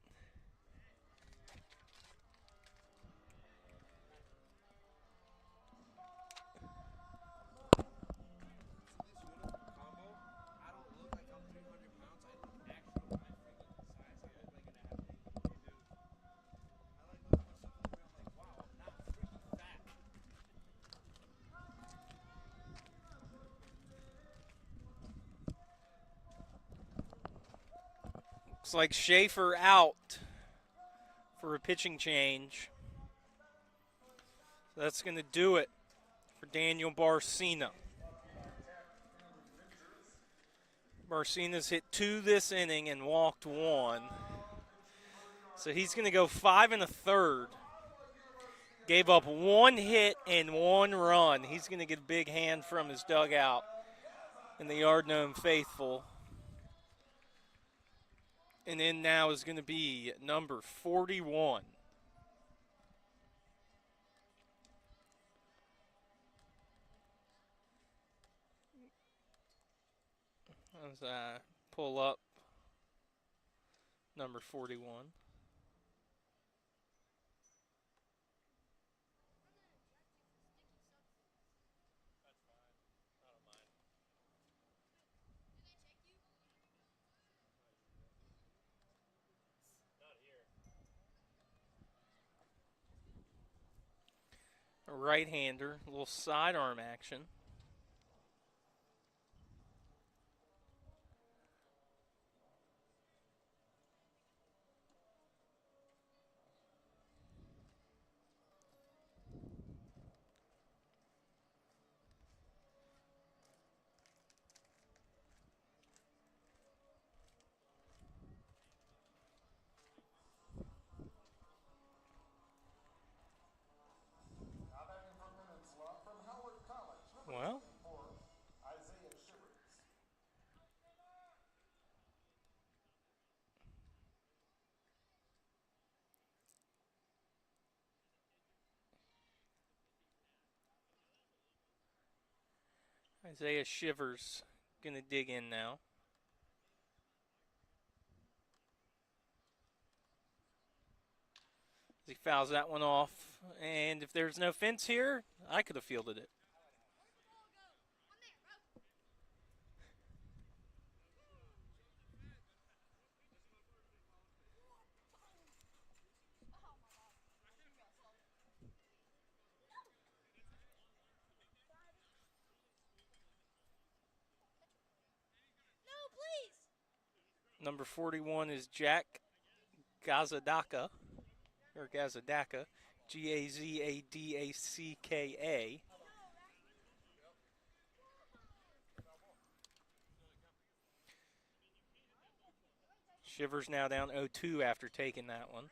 S1: Looks like Schaefer out for a pitching change. So that's going to do it for Daniel Barcina. Barcina's hit 2 this inning and walked 1. So he's going to go 5 1/3. Gave up 1 hit and 1 run. He's going to get a big hand from his dugout and the Yard Gnome faithful. And in now is going to be number 41. As I pull up number 41. A right-hander, a little sidearm action. Well, Isaiah Shivers going to dig in now. He fouls that one off. And if there's no fence here, I could have fielded it.
S3: No, please.
S1: Number 41 is Jack Gazadaka, or Gazadaka, Gazadacka. Shivers now down 0-2 after taking that one.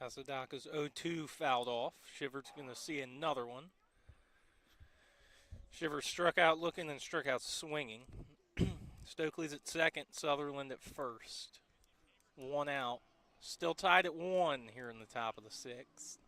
S1: Gazadaka's 0-2 fouled off. Shivers going to see another one. Shivers struck out looking and struck out swinging. Stokely's at second, Sutherland at first. One out. Still tied at one here in the top of the sixth.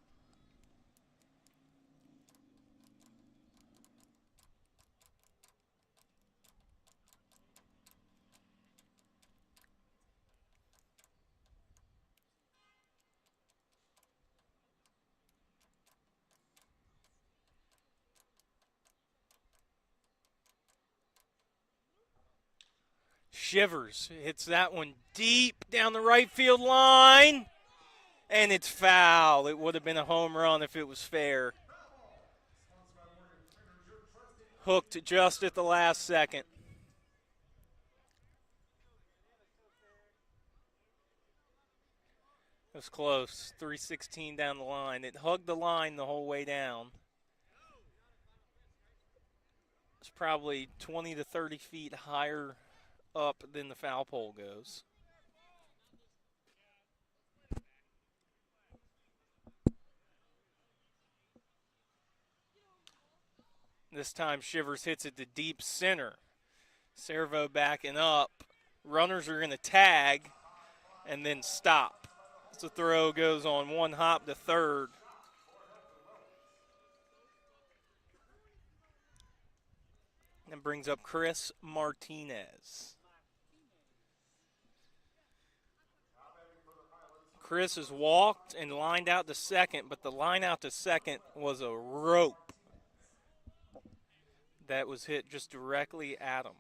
S1: Shivers hits that one deep down the right field line, and it's foul. It would have been a home run if it was fair. Hooked just at the last second. It was close. 316 down the line. It hugged the line the whole way down. It's probably 20 to 30 feet higher up than the foul pole goes. This time Shivers hits it to deep center. Servo backing up. Runners are going to tag and then stop. So the throw goes on one hop to third. And brings up Chris Martinez. Chris has walked and lined out to second, but the line out to second was a rope that was hit just directly at him.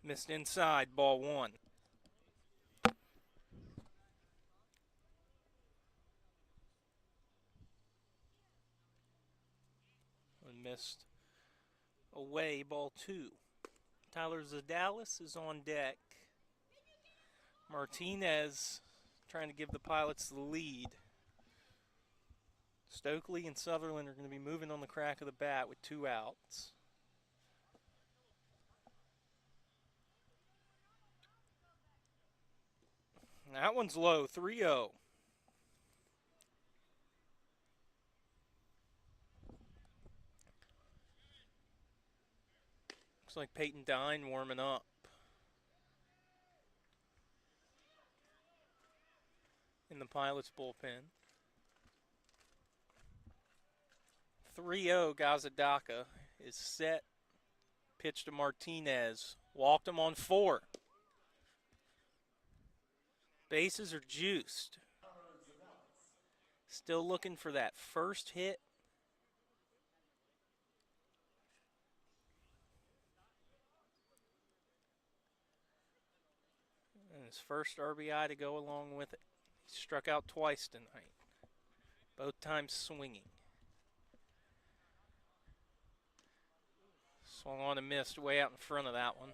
S1: Missed inside, ball one. And missed away, ball two. Tyler Zadalis is on deck. Martinez trying to give the Pilots the lead. Stokely and Sutherland are going to be moving on the crack of the bat with two outs. That one's low, 3-0. Looks like Peyton Dine warming up. In the Pilots bullpen. 3-0 Gazadaka is set. Pitch to Martinez. Walked him on four. Bases are juiced. Still looking for that first hit. And his first RBI to go along with it. He struck out twice tonight. Both times swinging. Swung on and missed way out in front of that one.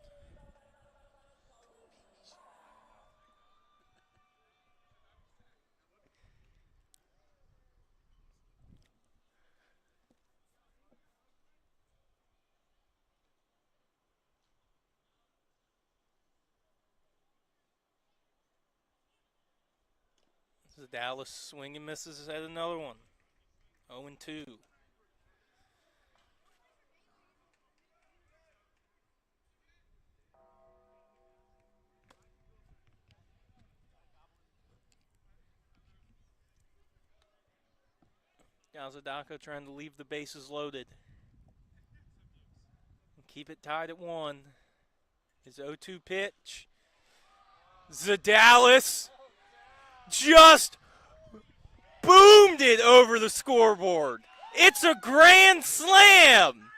S1: The Dallas swing and misses at another one. 0-2. Yazadaka trying to leave the bases loaded. And keep it tied at 1. His 0-2 pitch. Zadalis just boomed it over the scoreboard. It's a grand slam.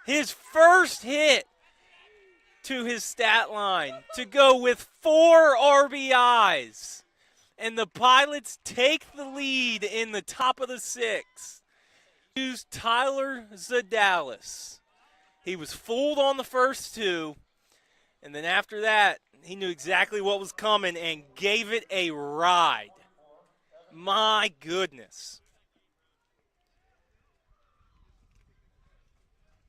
S1: His first hit to his stat line to go with 4 RBIs. And the Pilots take the lead in the top of the 6th. Use Tyler Zadalis. He was fooled on the first 2, and then after that, he knew exactly what was coming and gave it a ride. My goodness.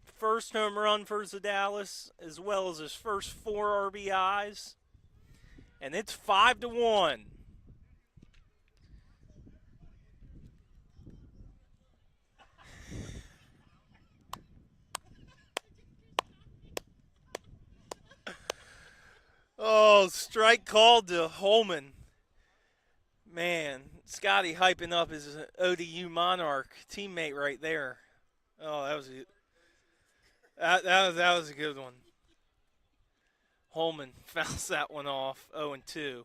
S1: First home run for Zadalis, as well as his first 4 RBIs. And it's 5-1. Oh, strike called to Holman. Man, Scotty hyping up his ODU Monarch teammate right there. Oh, that was a good one. Holman fouls that one off, 0-2.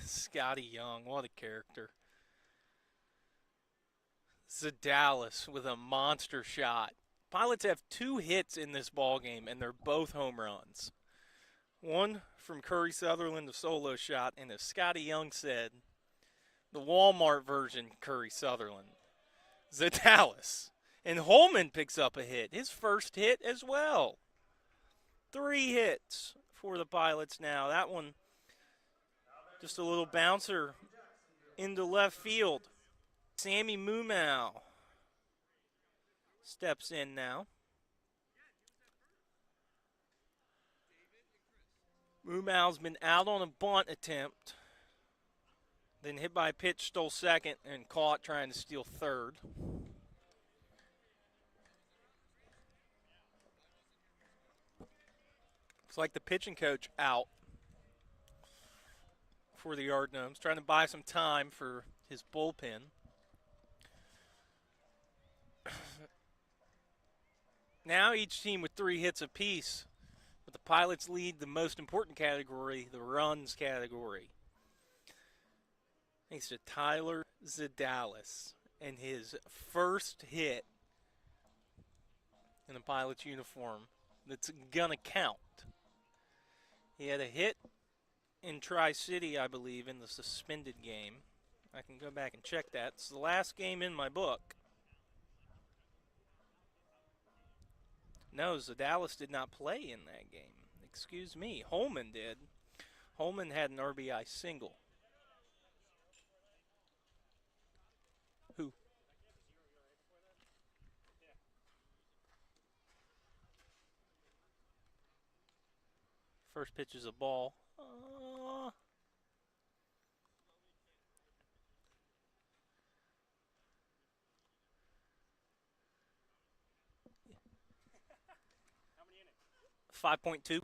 S1: Scotty Young, what a character. Zadalis with a monster shot. Pilots have 2 hits in this ball game, and they're both home runs. One from Curry Sutherland, a solo shot, and as Scotty Young said, the Walmart version Curry Sutherland. Zadalis. And Holman picks up a hit, his first hit as well. 3 hits for the Pilots now. That one, just a little bouncer into left field. Sammy Mumau steps in now. Mumau's been out on a bunt attempt, then hit by a pitch, stole second, and caught trying to steal third. Looks like the pitching coach out for the Yard Gnomes, trying to buy some time for his bullpen. Now each team with 3 hits apiece, but the Pilots lead the most important category, the runs category. Thanks to Tyler Zadalis and his first hit in the Pilots uniform that's gonna count. He had a hit in Tri-City, I believe, in the suspended game. I can go back and check that. It's the last game in my book. No, Zadalis did not play in that game. Excuse me. Holman did. Holman had an RBI single. Who? First pitch is a ball. 5.2.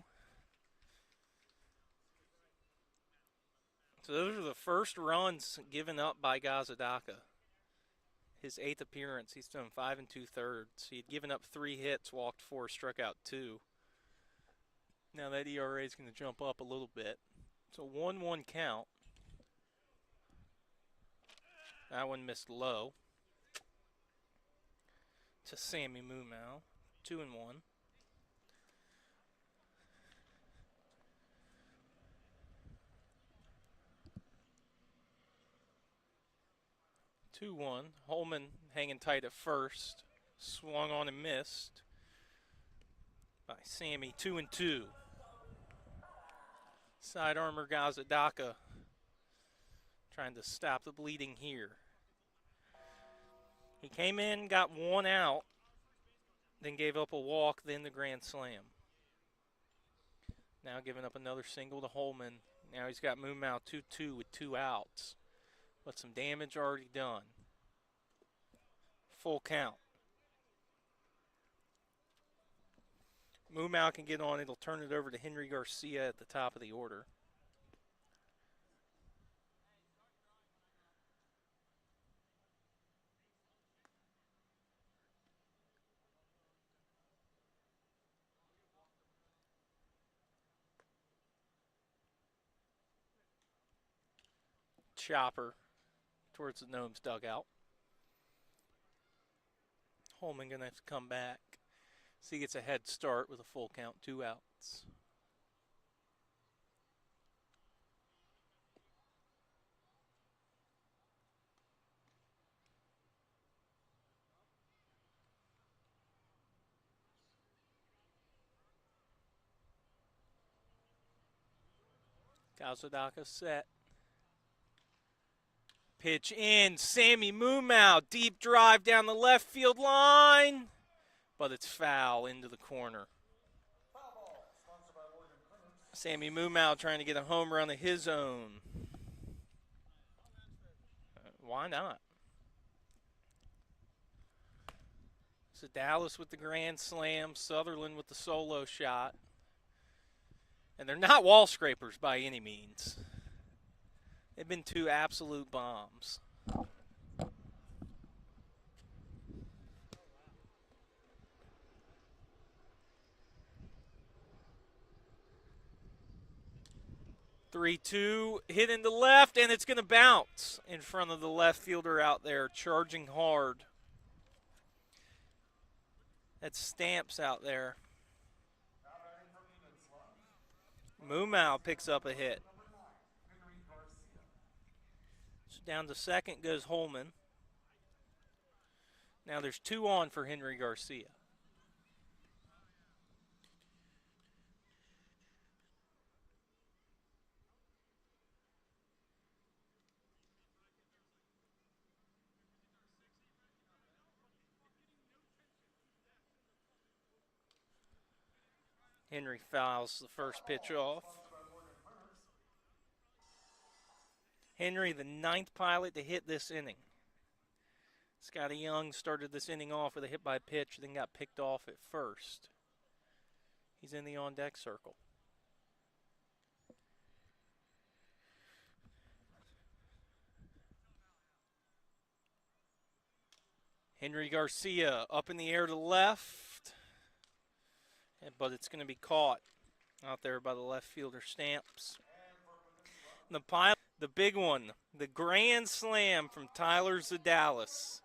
S1: So those are the first runs given up by Gazadaka. His 8th appearance, he's done 5 2/3. He had given up 3 hits, walked 4, struck out 2. Now that ERA is going to jump up a little bit. So 1-1 count. That one missed low. To Sammy Mumau, 2-1. 2-1. Holman hanging tight at first. Swung on and missed by Sammy. 2-2. Side armor Gazadaka trying to stop the bleeding here. He came in, got 1 out. then gave up a walk, then the grand slam. Now giving up another single to Holman. Now he's got Moonmouth 2-2 with 2 outs. But some damage already done. Full count. Moonmouth can get on. It'll turn it over to Henry Garcia at the top of the order. Chopper towards the Gnomes dugout. Holman going to have to come back. So he gets a head start with a full count, 2 outs. Kazudaka set. Pitch in. Sammy Moonmouth. Deep drive down the left field line. But it's foul into the corner. Sammy Moonmouth trying to get a home run of his own. Why not? So Dallas with the grand slam. Sutherland with the solo shot. And they're not wall scrapers by any means. They've been 2 absolute bombs. Three-two, hit into left, and it's going to bounce in front of the left fielder out there, charging hard. That's Stamps out there. Moonmouth picks up a hit. So down to second goes Holman. Now there's 2 on for Henry Garcia. Henry fouls the first pitch off. Henry, the 9th pilot to hit this inning. Scotty Young started this inning off with a hit by pitch, then got picked off at first. He's in the on-deck circle. Henry Garcia up in the air to left, but it's going to be caught out there by the left fielder Stamps. The big one, the grand slam from Tyler Zadalis.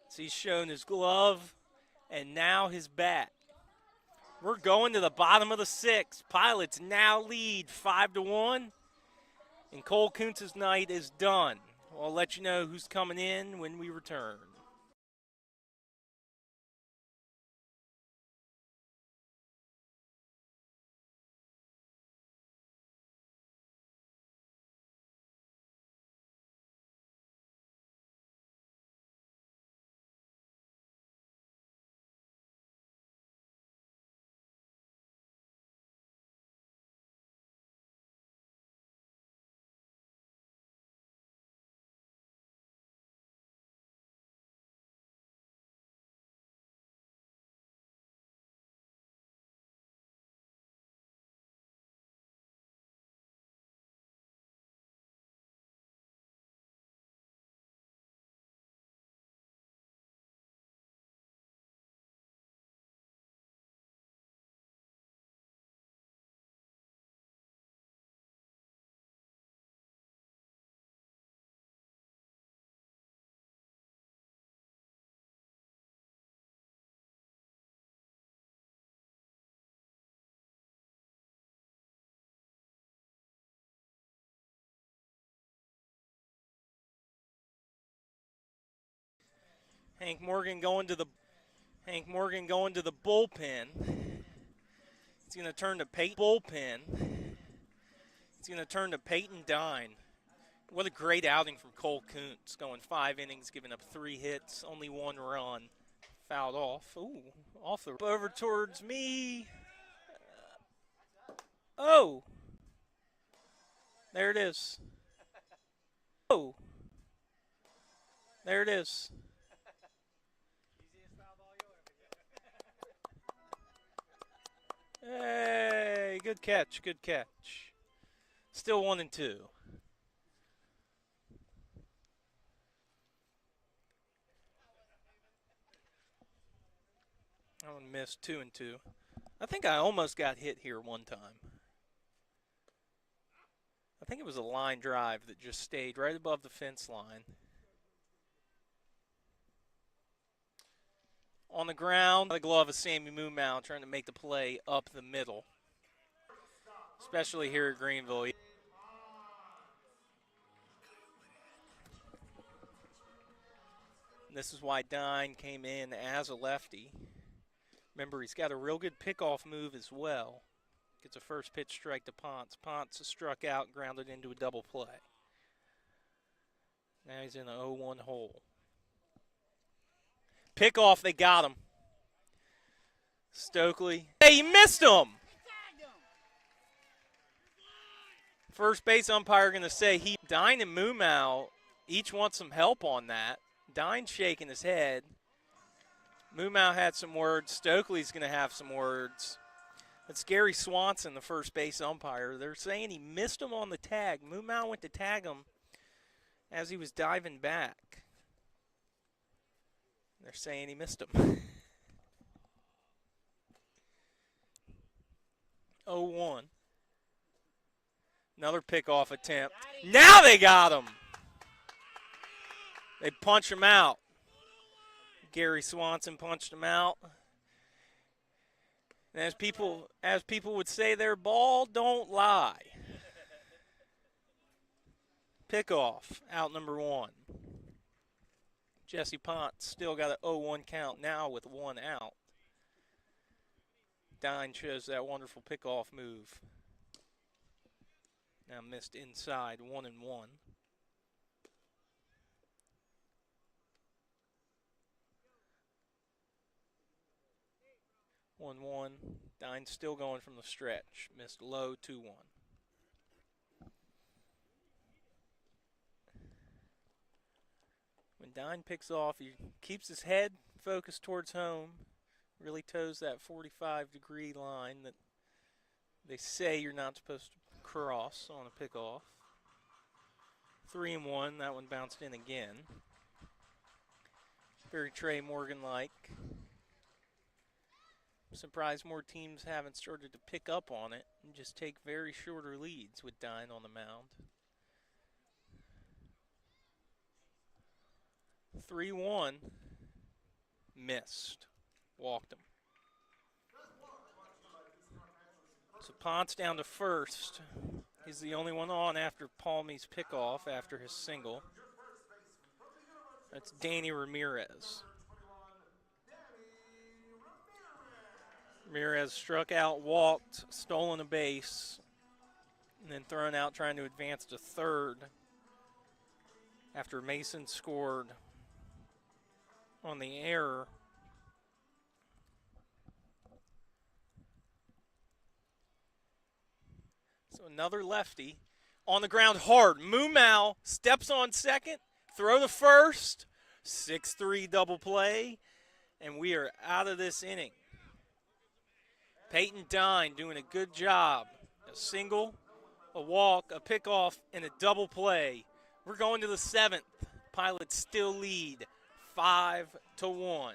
S1: So he's shown his glove and now his bat. We're going to the bottom of the 6th. Pilots now lead 5-1, and Cole Kuntz's night is done. I'll let you know who's coming in when we return. Hank Morgan going to the bullpen. It's going to turn to Peyton Dine. What a great outing from Cole Kuntz, going 5 innings, giving up 3 hits, only 1 run. Fouled off. Ooh, off the over towards me. Oh, there it is. Oh, there it is. Hey, good catch, good catch. Still 1-2. That one missed 2-2. I think I almost got hit here one time. I think it was a line drive that just stayed right above the fence line. On the ground, the glove of Sammy Moomau trying to make the play up the middle, especially here at Greenville. This is why Dine came in as a lefty. Remember, he's got a real good pickoff move as well. Gets a first pitch strike to Ponce. Ponce is struck out, grounded into a double play. Now he's in an 0-1 hole. Pickoff, they got him. Stokely. Hey, he missed him! First base umpire going to say Dine and Moomau each want some help on that. Dine's shaking his head. Moomau had some words. Stokely's going to have some words. That's Gary Swanson, the first base umpire. They're saying he missed him on the tag. Moomau went to tag him as he was diving back. They're saying he missed him. 0-1. Another pickoff attempt. Now they got him. They punch him out. Gary Swanson punched him out. And as people would say, their ball don't lie. Pickoff, out number 1. Jesse Ponce still got an 0-1 count now with 1 out. Dine shows that wonderful pickoff move. Now missed inside, 1-1. 1-1. Dine still going from the stretch. Missed low, 2-1. When Dine picks off, he keeps his head focused towards home. Really toes that 45-degree line that they say you're not supposed to cross on a pickoff. 3-1. That one bounced in again. Very Trey Morgan-like. I'm surprised more teams haven't started to pick up on it and just take very shorter leads with Dine on the mound. 3-1. Missed. Walked him. So Ponce down to first. He's the only one on after Palmy's pickoff after his single. That's Danny Ramirez. Ramirez struck out, walked, stolen a base, and then thrown out trying to advance to third after Mason scored on the error. So another lefty on the ground hard. Moomau steps on second, throw to first, 6-3 double play, and we are out of this inning. Peyton Dine doing a good job. A single, a walk, a pickoff, and a double play. We're going to the 7th. Pilots still lead 5-1.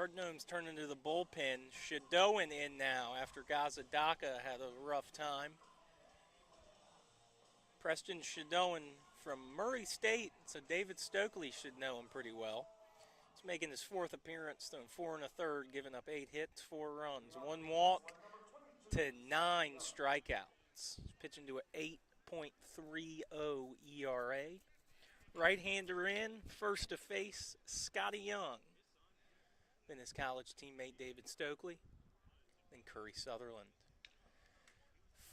S1: Yard Gnomes turn into the bullpen. Shadowan in now after Gazadaka had a rough time. Preston Shadowan from Murray State, so David Stokely should know him pretty well. He's making his 4th appearance, throwing 4 1/3, giving up 8 hits, 4 runs, 1 walk to 9 strikeouts. He's pitching to an 8.30 ERA. Right-hander in, first to face Scotty Young. Then his college teammate David Stokely. Then Curry Sutherland.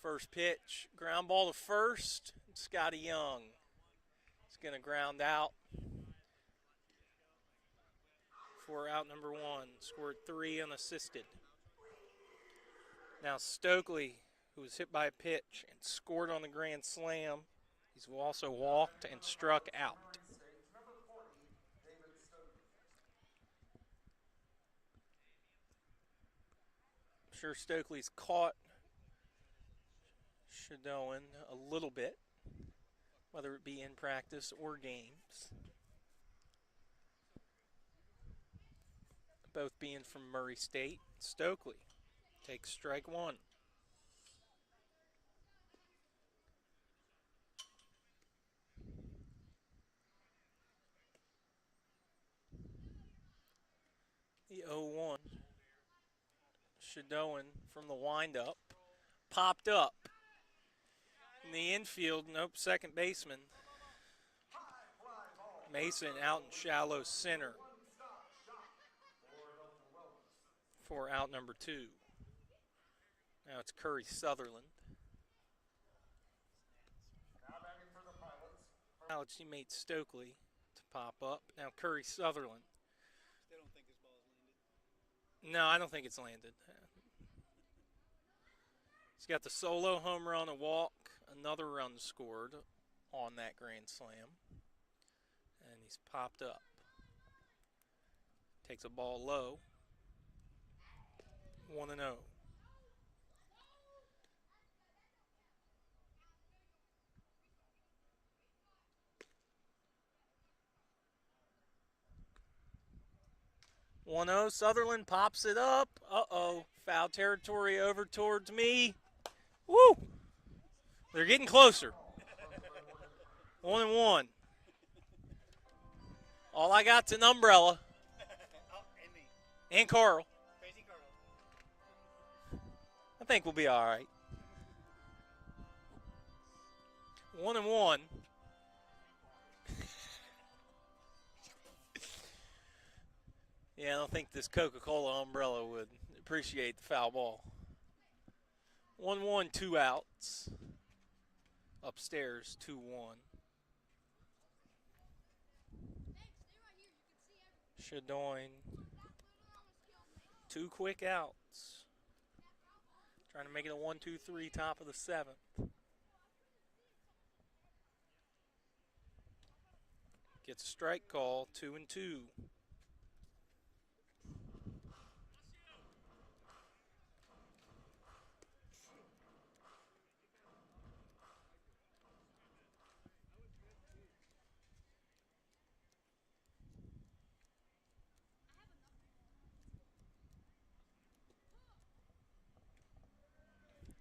S1: First pitch, ground ball to first. Scotty Young is going to ground out for out number 1. Scored 3 unassisted. Now Stokely, who was hit by a pitch and scored on the grand slam, he's also walked and struck out. I'm sure Stokely's caught Shadowan a little bit, whether it be in practice or games. Both being from Murray State. Stokely takes strike 1. The 0-1. Shadowan from the windup. Popped up. In the infield, nope, second baseman. Mason out in shallow center for out number 2. Now it's Curry Sutherland. College teammate Stokely to pop up. Now Curry Sutherland.
S2: They don't think this ball is landed.
S1: No, I don't think it's landed. He's got the solo home run, a walk, another run scored on that grand slam. And he's popped up. Takes a ball low. 1-0. Sutherland pops it up. Uh-oh. Foul territory over towards me. Woo! They're getting closer. 1-1. All I got's an umbrella.
S2: Oh, and me.
S1: And Carl.
S2: Crazy Carl.
S1: I think we'll be all right. 1-1. Yeah, I don't think this Coca-Cola umbrella would appreciate the foul ball. 1-1, 2 outs. Upstairs, 2-1. Shadoin. 2 quick outs. Trying to make it a 1-2-3, top of the 7th. Gets a strike call, 2-2.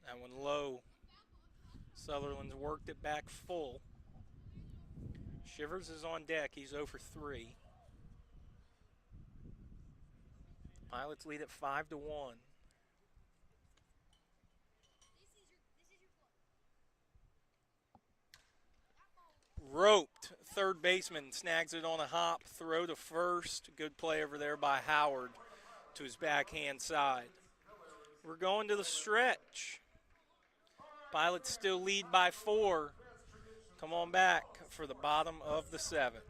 S1: That one low. Sutherland's worked it back full. Shivers is on deck. He's 0 for 3. Pilots lead at 5-1. Roped. Third baseman snags it on a hop. Throw to first. Good play over there by Howard to his backhand side. We're going to the stretch. Pilots still lead by 4. Come on back for the bottom of the 7th.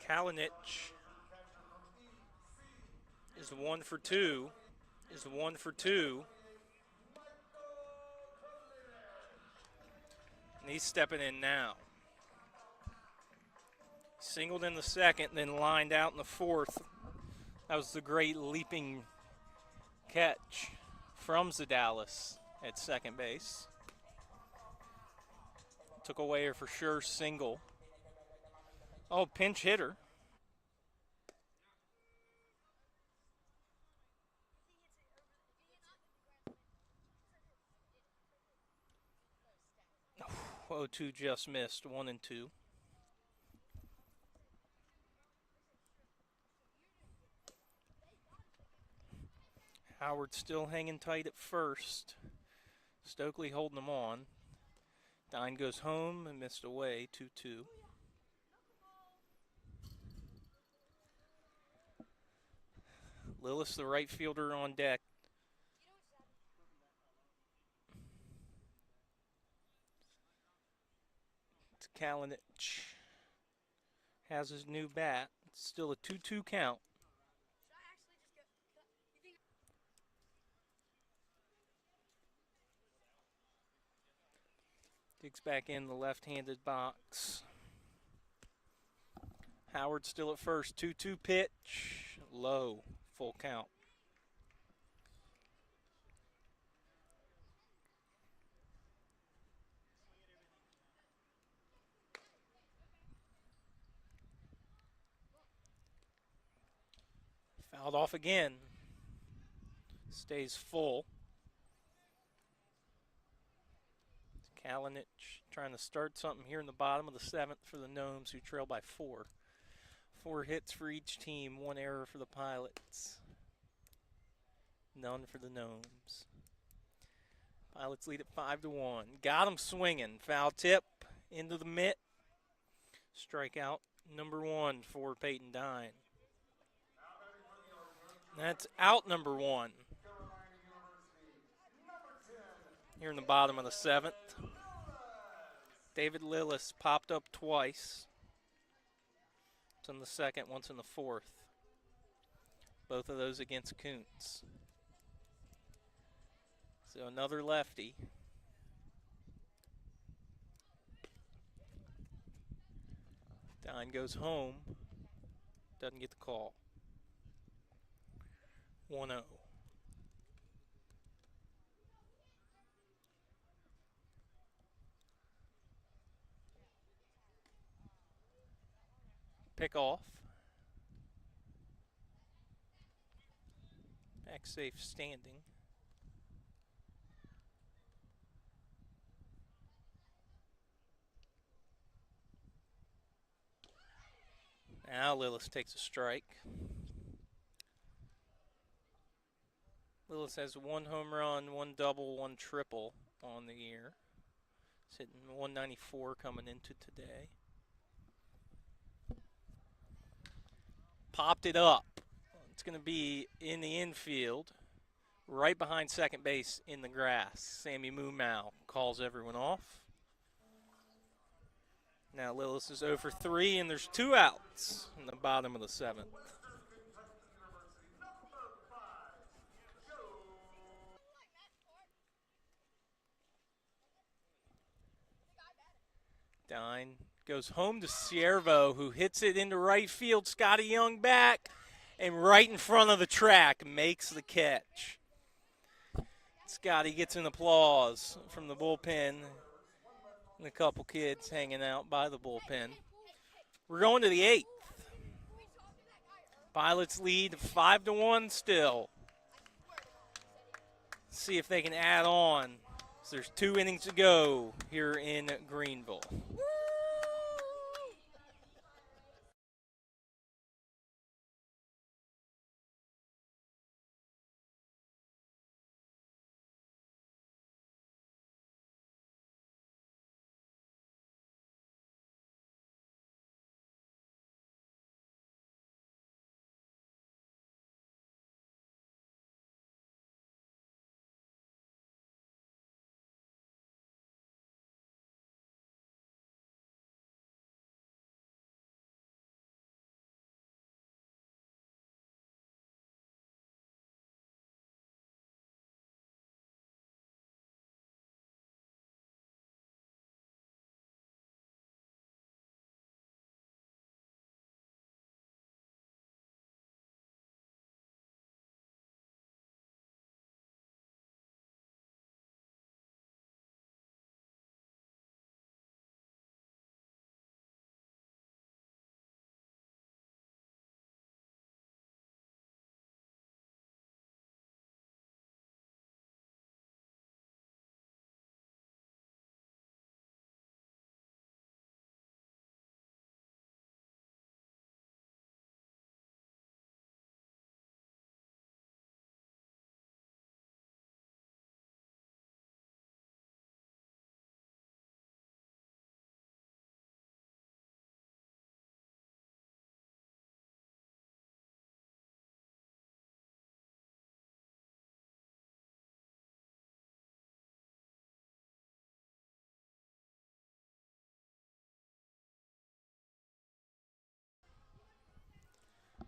S1: Kalinic is 1 for 2. Is 1 for 2. And he's stepping in now. Singled in the second, then lined out in the fourth. That was the great leaping catch from Zadalis at second base. Took away a for sure single. Oh, pinch hitter. Oh, 2 just missed. 1-2. Howard still hanging tight at first. Stokely holding him on. Dine goes home and missed away. 2-2. Lillis, the right fielder, on deck. It's Kalinic. Has his new bat. It's still a 2-2 count. Digs back in the left-handed box. Howard still at first. 2-2 pitch. Low. Full count. Fouled off again. Stays full. Kalinic trying to start something here in the bottom of the seventh for the Gnomes, who trail by 4. 4 hits for each team, 1 error for the Pilots. None for the Gnomes. Pilots lead at 5-1. Got him swinging. Foul tip into the mitt. Strikeout number 1 for Peyton Dine. That's out number 1. Here in the bottom of the 7th. David Lillis popped up twice. Once in the second, once in the fourth. Both of those against Kuntz. So another lefty. Dine goes home. Doesn't get the call. 1-0. Pick off. Back safe standing. Now Lillis takes a strike. Lillis has 1 home run, 1 double, 1 triple on the year. He's hitting 194 coming into today. Popped it up. It's going to be in the infield, right behind second base in the grass. Sammy Mumau calls everyone off. Now Lillis is 0 for 3, and there's 2 outs in the bottom of the 7th. Dine goes home to Ciervo, who hits it into right field. Scotty Young back, and right in front of the track, makes the catch. Scotty gets an applause from the bullpen and a couple kids hanging out by the bullpen. We're going to the 8th. Pilots lead 5-1 still. See if they can add on. So there's 2 innings to go here in Greenville.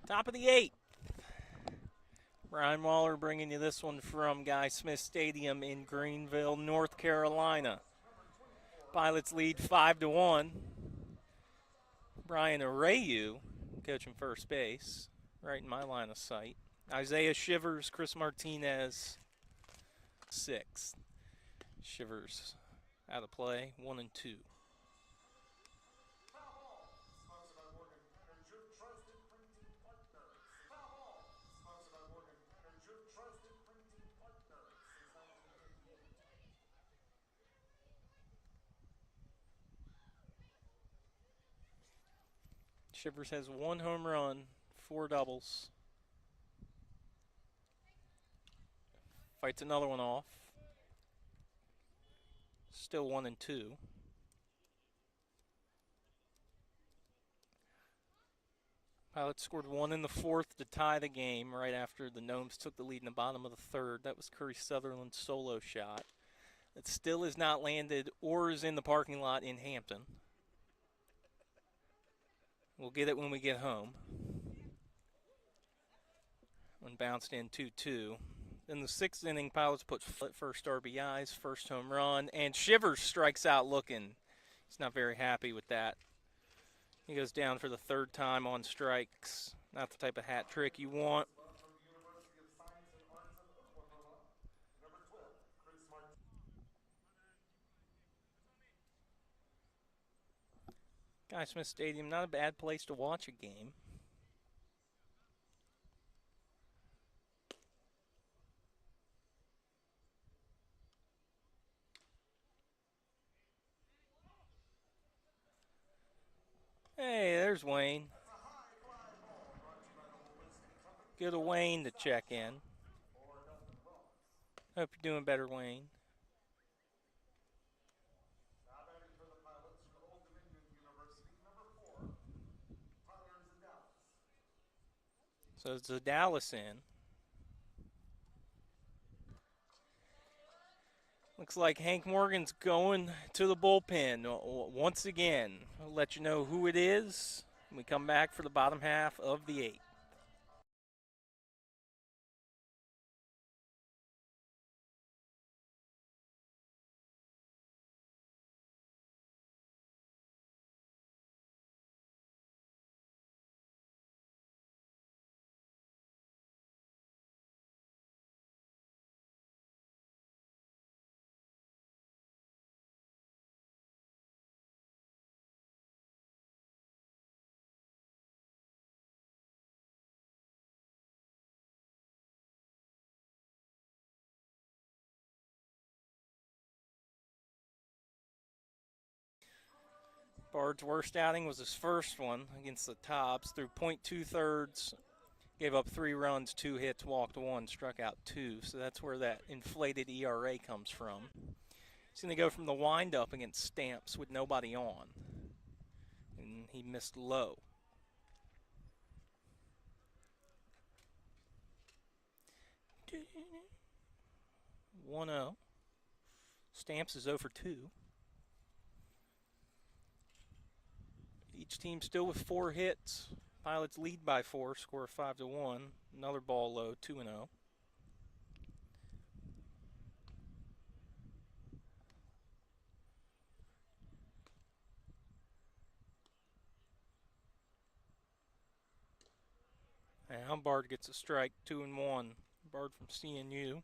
S1: Top of the 8th. Brian Waller bringing you this one from Guy Smith Stadium in Greenville, North Carolina. Pilots lead 5-1. Brian Arayu coaching first base, right in my line of sight. Isaiah Shivers, Chris Martinez, 6th. Shivers out of play, 1-2. Shivers has 1 home run, 4 doubles. Fights another one off. Still 1-2. Pilots scored 1 in the 4th to tie the game right after the Gnomes took the lead in the bottom of the 3rd. That was Curry Sutherland's solo shot. It still is not landed or is in the parking lot in Hampton. We'll get it when we get home. When bounced in 2-2. In the 6th inning, Pilots put first RBIs, first home run, and Shivers strikes out looking. He's not very happy with that. He goes down for the 3rd time on strikes. Not the type of hat trick you want. Guy Smith Stadium, not a bad place to watch a game. Hey, there's Wayne. Go to Wayne to check in. Hope you're doing better, Wayne. So it's the Dallas in. Looks like Hank Morgan's going to the bullpen once again. I'll let you know who it is when we come back for the bottom half of the 8th. Bard's worst outing was his first one against the Tops. Through .2 thirds, gave up 3 runs, 2 hits, walked 1, struck out 2. So that's where that inflated ERA comes from. He's going to go from the windup against Stamps with nobody on. And he missed low. One 0. Stamps is 0 for 2. Each team still with 4 hits. Pilots lead by 4, score 5-1. Another ball low, 2-0. Now Bard gets a strike, 2-1. Bard from CNU.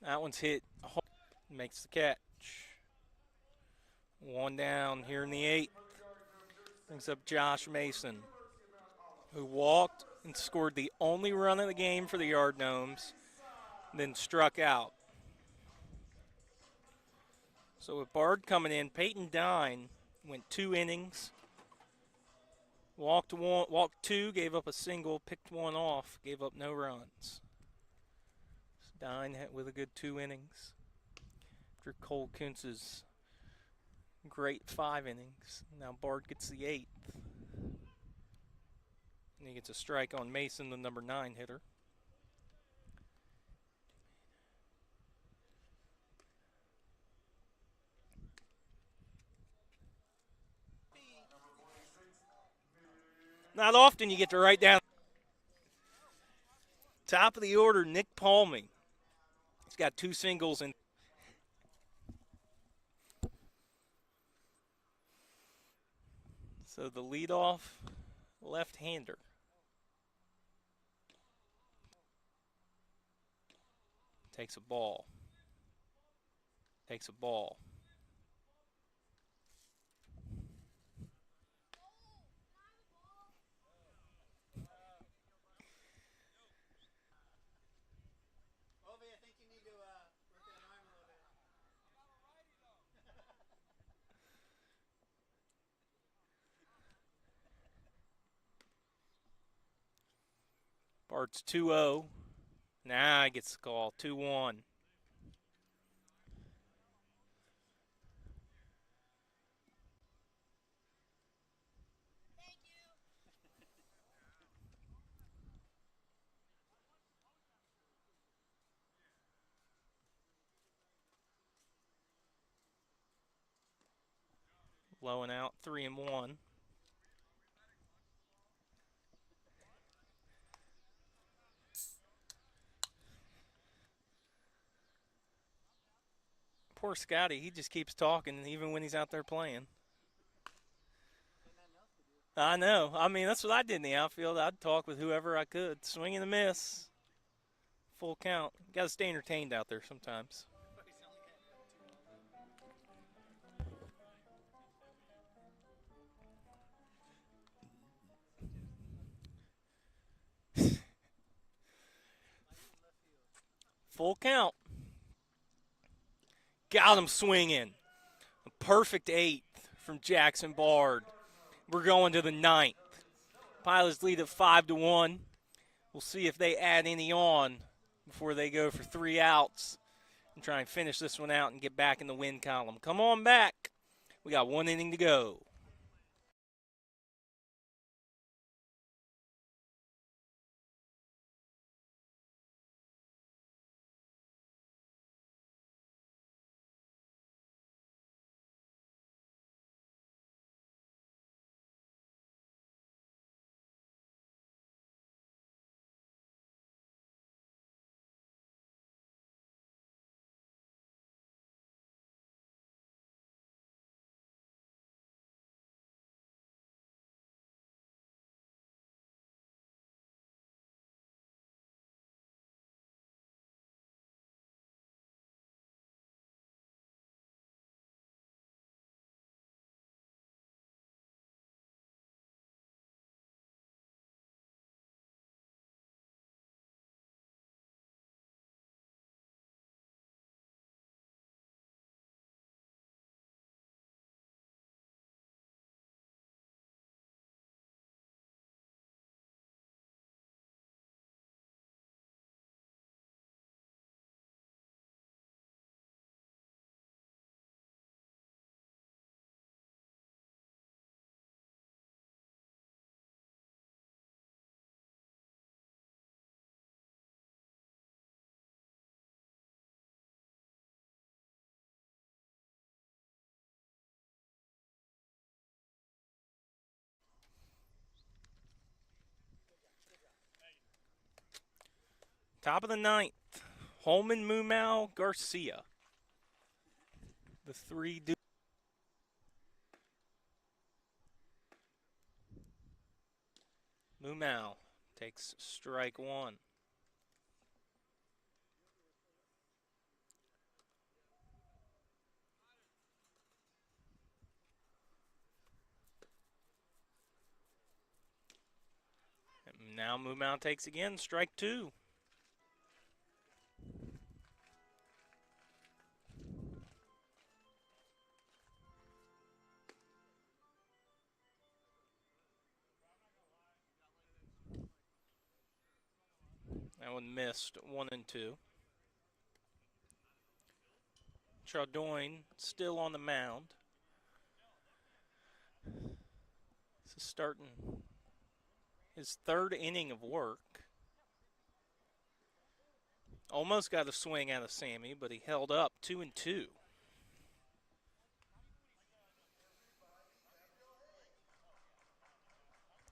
S1: That one's hit, makes the catch. 1 down here in the 8th. Brings up Josh Mason, who walked and scored the only run of the game for the Yard Gnomes, then struck out. So with Bard coming in, Peyton Dine went 2 innings. Walked 2, gave up a single, picked 1 off, gave up no runs. Dine with a good 2 innings. After Cole Kuntz's great 5 innings. Now Bard gets the 8th. And he gets a strike on Mason, the number 9 hitter. Not often you get to write down. Top of the order, Nick Palmy. He's got 2 singles and so the leadoff left-hander takes a ball. Takes a ball.
S2: Ovi, I think you need to work that arm a little bit.
S1: Bart's 2-0. Now he gets the call. 2-1. Low and out, 3-1. Poor Scotty, he just keeps talking even when he's out there playing. I know. I mean, that's what I did in the outfield. I'd talk with whoever I could. Swing and a miss. Full count. Got to stay entertained out there sometimes. Full count. Got him swinging. A perfect 8th from Jackson Bard. We're going to the 9th. Pilots lead at 5-1. We'll see if they add any on before they go for 3 outs and try and finish this one out and get back in the win column. Come on back. We got 1 inning to go. Top of the 9th. Holman, Mumau, Garcia. The 3 do. Mumau takes strike 1. And now Mumau takes again, strike 2. That one missed, 1-2. Chaudoin still on the mound. This is starting His third inning of work. Almost got a swing out of Sammy, but he held up 2-2.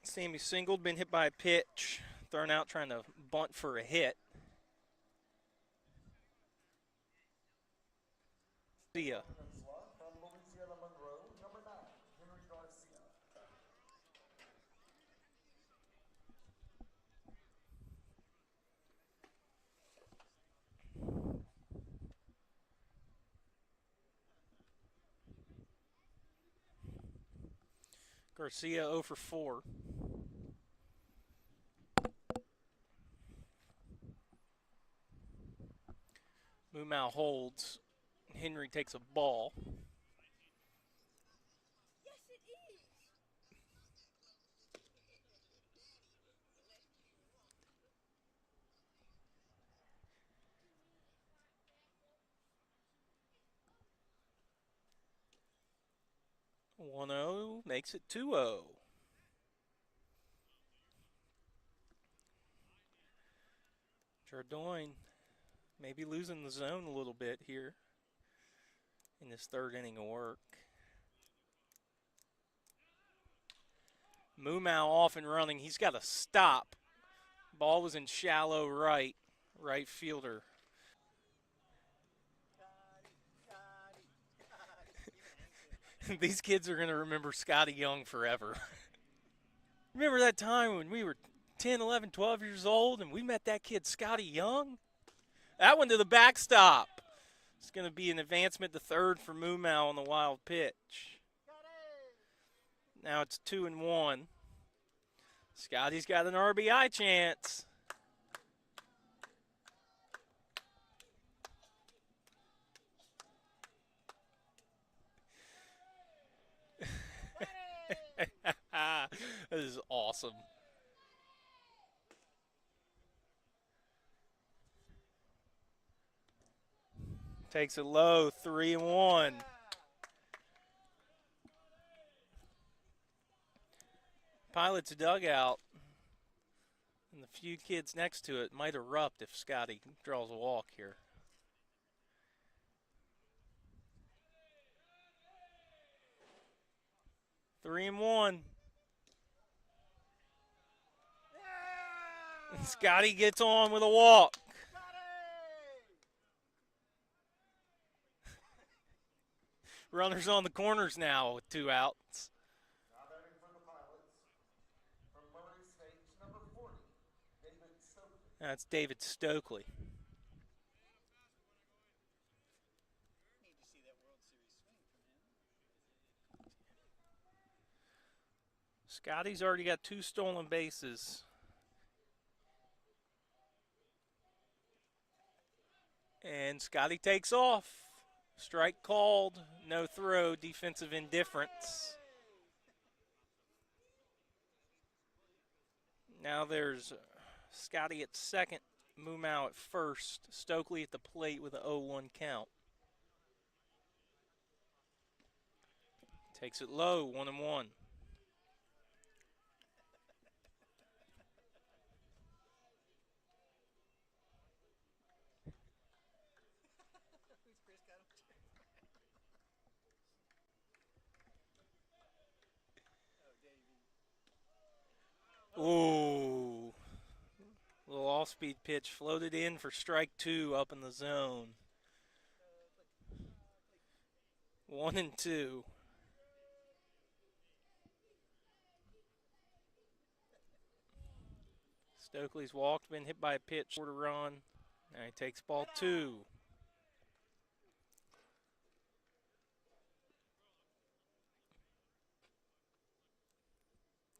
S1: Sammy singled, been hit by a pitch, thrown out trying to bunt for a hit. See ya. Garcia 0 for 4. Mumau holds. Henry takes a ball.
S3: Yes, it is.
S1: 1-0 makes it 2-0. Jardoin maybe losing the zone a little bit here in this third inning of work. Mumau off and running. He's got to stop. Ball was in shallow right. Right fielder. These kids are going to remember Scotty Young forever. Remember that time when we were 10, 11, 12 years old and we met that kid Scotty Young? That one to the backstop. It's going to be an advancement to third for Mumau on the wild pitch. Now it's 2-1. Scotty's got an RBI chance. This is awesome. Takes it low, 3-1. Pilot's dugout and the few kids next to it might erupt if Scotty draws a walk here. Three and one. Scotty gets on with a walk. Runners on the corners now with 2 outs.
S4: Now batting for the Pilots from Murray State, number 40, David Stokely.
S1: That's David Stokely.
S2: Need to see that World Series swing from him.
S1: Scotty's already got 2 stolen bases. And Scotty takes off. Strike called, no throw, defensive indifference. Now there's Scotty at second, Mumau at first, Stokely at the plate with an 0-1 count. Takes it low, 1-1. Ooh. Little off-speed pitch floated in for strike 2 up in the zone. 1-2. Stokely's walked, been hit by a pitch, short a run. Now he takes ball 2.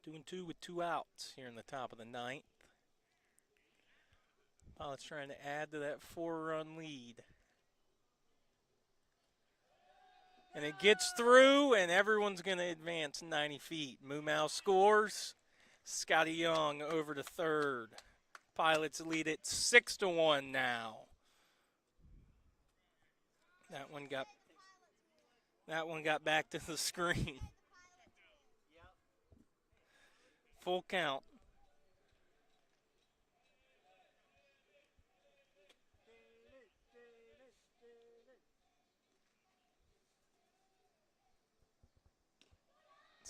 S1: 2-2 with 2 outs here in the top of the 9th. Pilots trying to add to that 4-run lead. And it gets through, and everyone's going to advance 90 feet. Mumau scores. Scotty Young over to third. Pilots lead it 6-1 now. That one got back to the screen. Full count.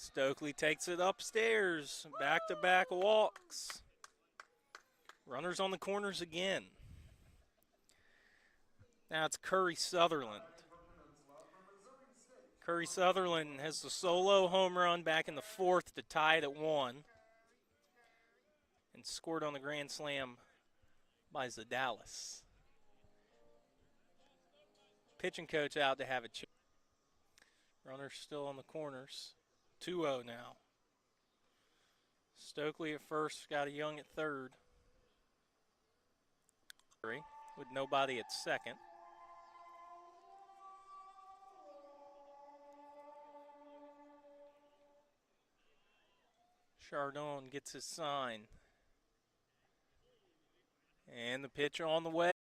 S1: Stokely takes it upstairs. Back-to-back walks. Runners on the corners again. Now it's Curry Sutherland. Curry Sutherland has the solo home run back in the fourth to tie it at 1. And scored on the grand slam by Zadalis. Pitching coach out to have a check. Runners still on the corners. 2-0 now. Stokely at first, Scotty Young at third. With nobody at second. Chardon gets his sign. And the pitch on the way.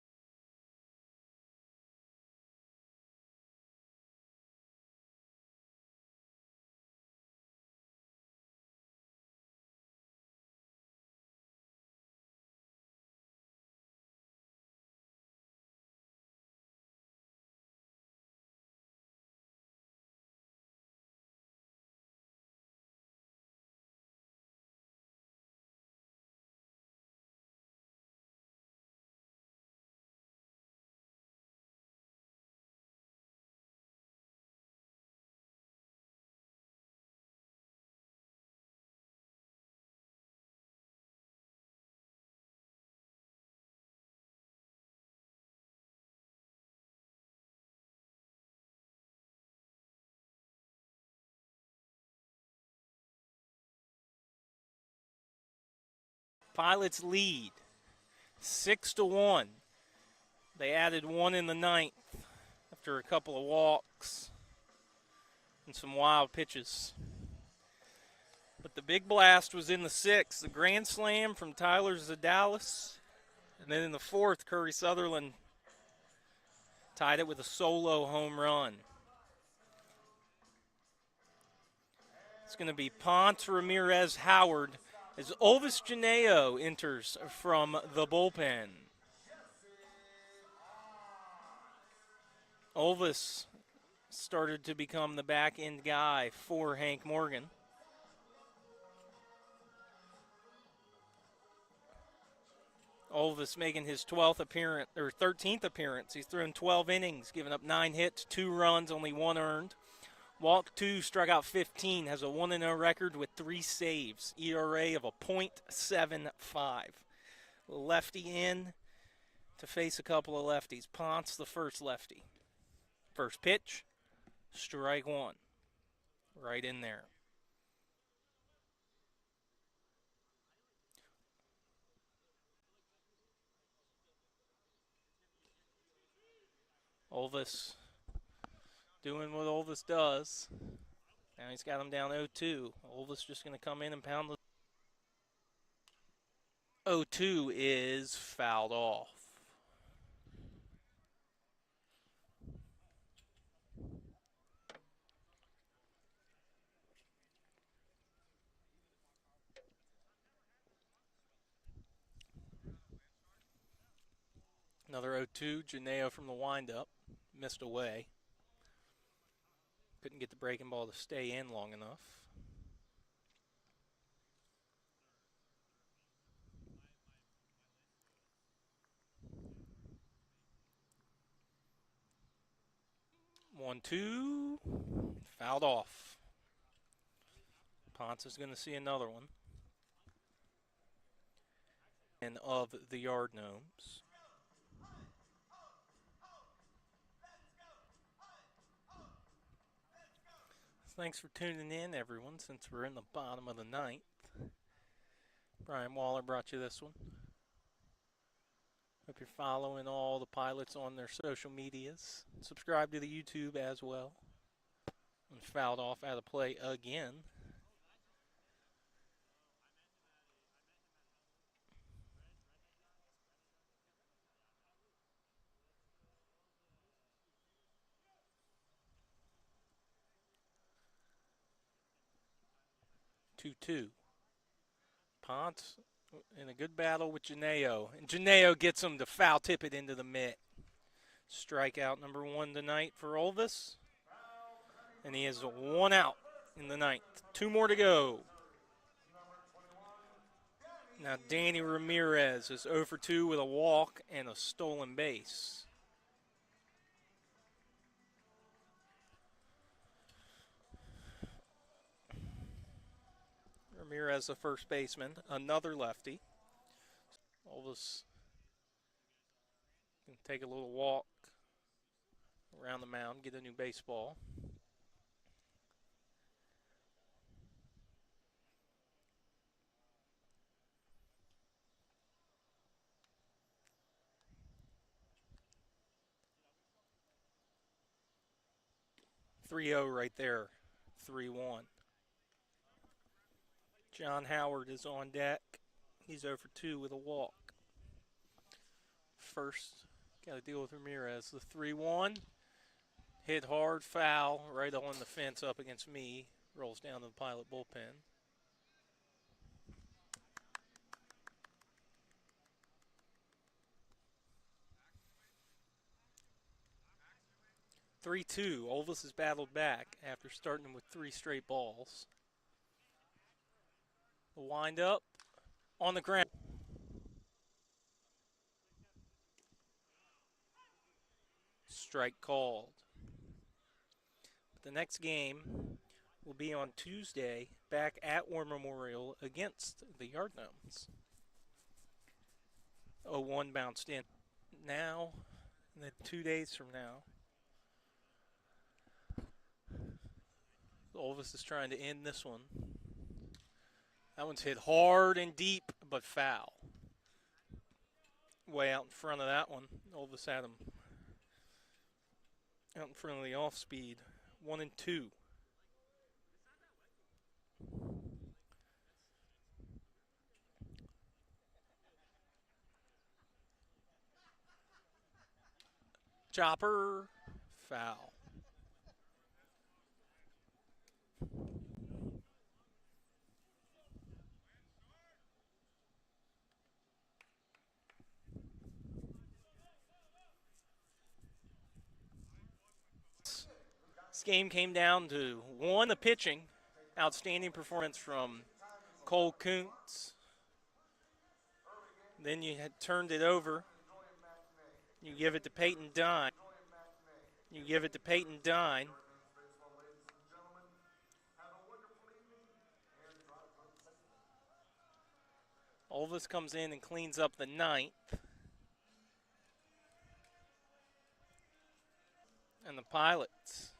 S1: Pilots lead 6-1. They added 1 in the ninth after a couple of walks and some wild pitches. But the big blast was in the sixth. The grand slam from Tyler Zadalis. And then in the fourth, Curry Sutherland tied it with a solo home run. It's going to be Ponce, Ramirez, Howard as Olvis Janeo enters from the bullpen. Olvis started to become the back-end guy for Hank Morgan. Olvis making his 12th appearance, or 13th appearance. He's thrown 12 innings, giving up 9 hits, 2 runs, only 1 earned. Walked 2, struck out 15, has a 1-0 record with 3 saves. ERA of a .75. Lefty in to face a couple of lefties. Ponce, the first lefty. First pitch, strike 1. Right in there. Olvis doing what Olvis does. Now he's got him down 0-2. Olvis just going to come in and pound the 0-2 is fouled off. Another 0-2. Janeo from the windup. Missed away. Couldn't get the breaking ball to stay in long enough. One, two. Fouled off. Ponce is going to see another one. And of the Yard Gnomes. Thanks for tuning in, everyone, since we're in the bottom of the ninth. Brian Waller brought you this one. Hope you're following all the pilots on their social medias. Subscribe to the YouTube as well. And fouled off out of play again. Two. Ponce in a good battle with Janeo. And Janeo gets him to foul tip it into the mitt. Strikeout number 1 tonight for Olvis. And he has 1 out. in the ninth. 2 more to go.
S4: Number 21,
S1: Now Danny Ramirez is 0 for 2 with a walk and a stolen base. Ramirez, the first baseman, another lefty. Elvis can take a little walk around the mound, get a new baseball. Three 0 right there. 3-1. John Howard is on deck. He's 0 for 2 with a walk. First, got to deal with Ramirez. The 3-1. Hit hard, foul, right on the fence up against me. Rolls down to the Pilot bullpen. Three-two. Olvis has battled back after starting with 3 straight balls. The windup on the ground. Strike called. The next game will be on Tuesday back at War Memorial against the Yard Gnomes. 0-1 bounced in. Now, and then 2 days from now, Olvis is trying to end this one. That one's hit hard and deep, but foul. Way out in front of that one. Olvis had him out in front of the off speed. 1-2. Chopper, foul. This game came down to one, the pitching. Outstanding performance from Cole Kuntz. Then you had turned it over. You give it to Peyton Dine. You give it to Peyton Dine.
S4: baseball, ladies and gentlemen. Have a wonderful evening and drive home safely.
S1: Olvis comes in and cleans up the ninth. And the Pilots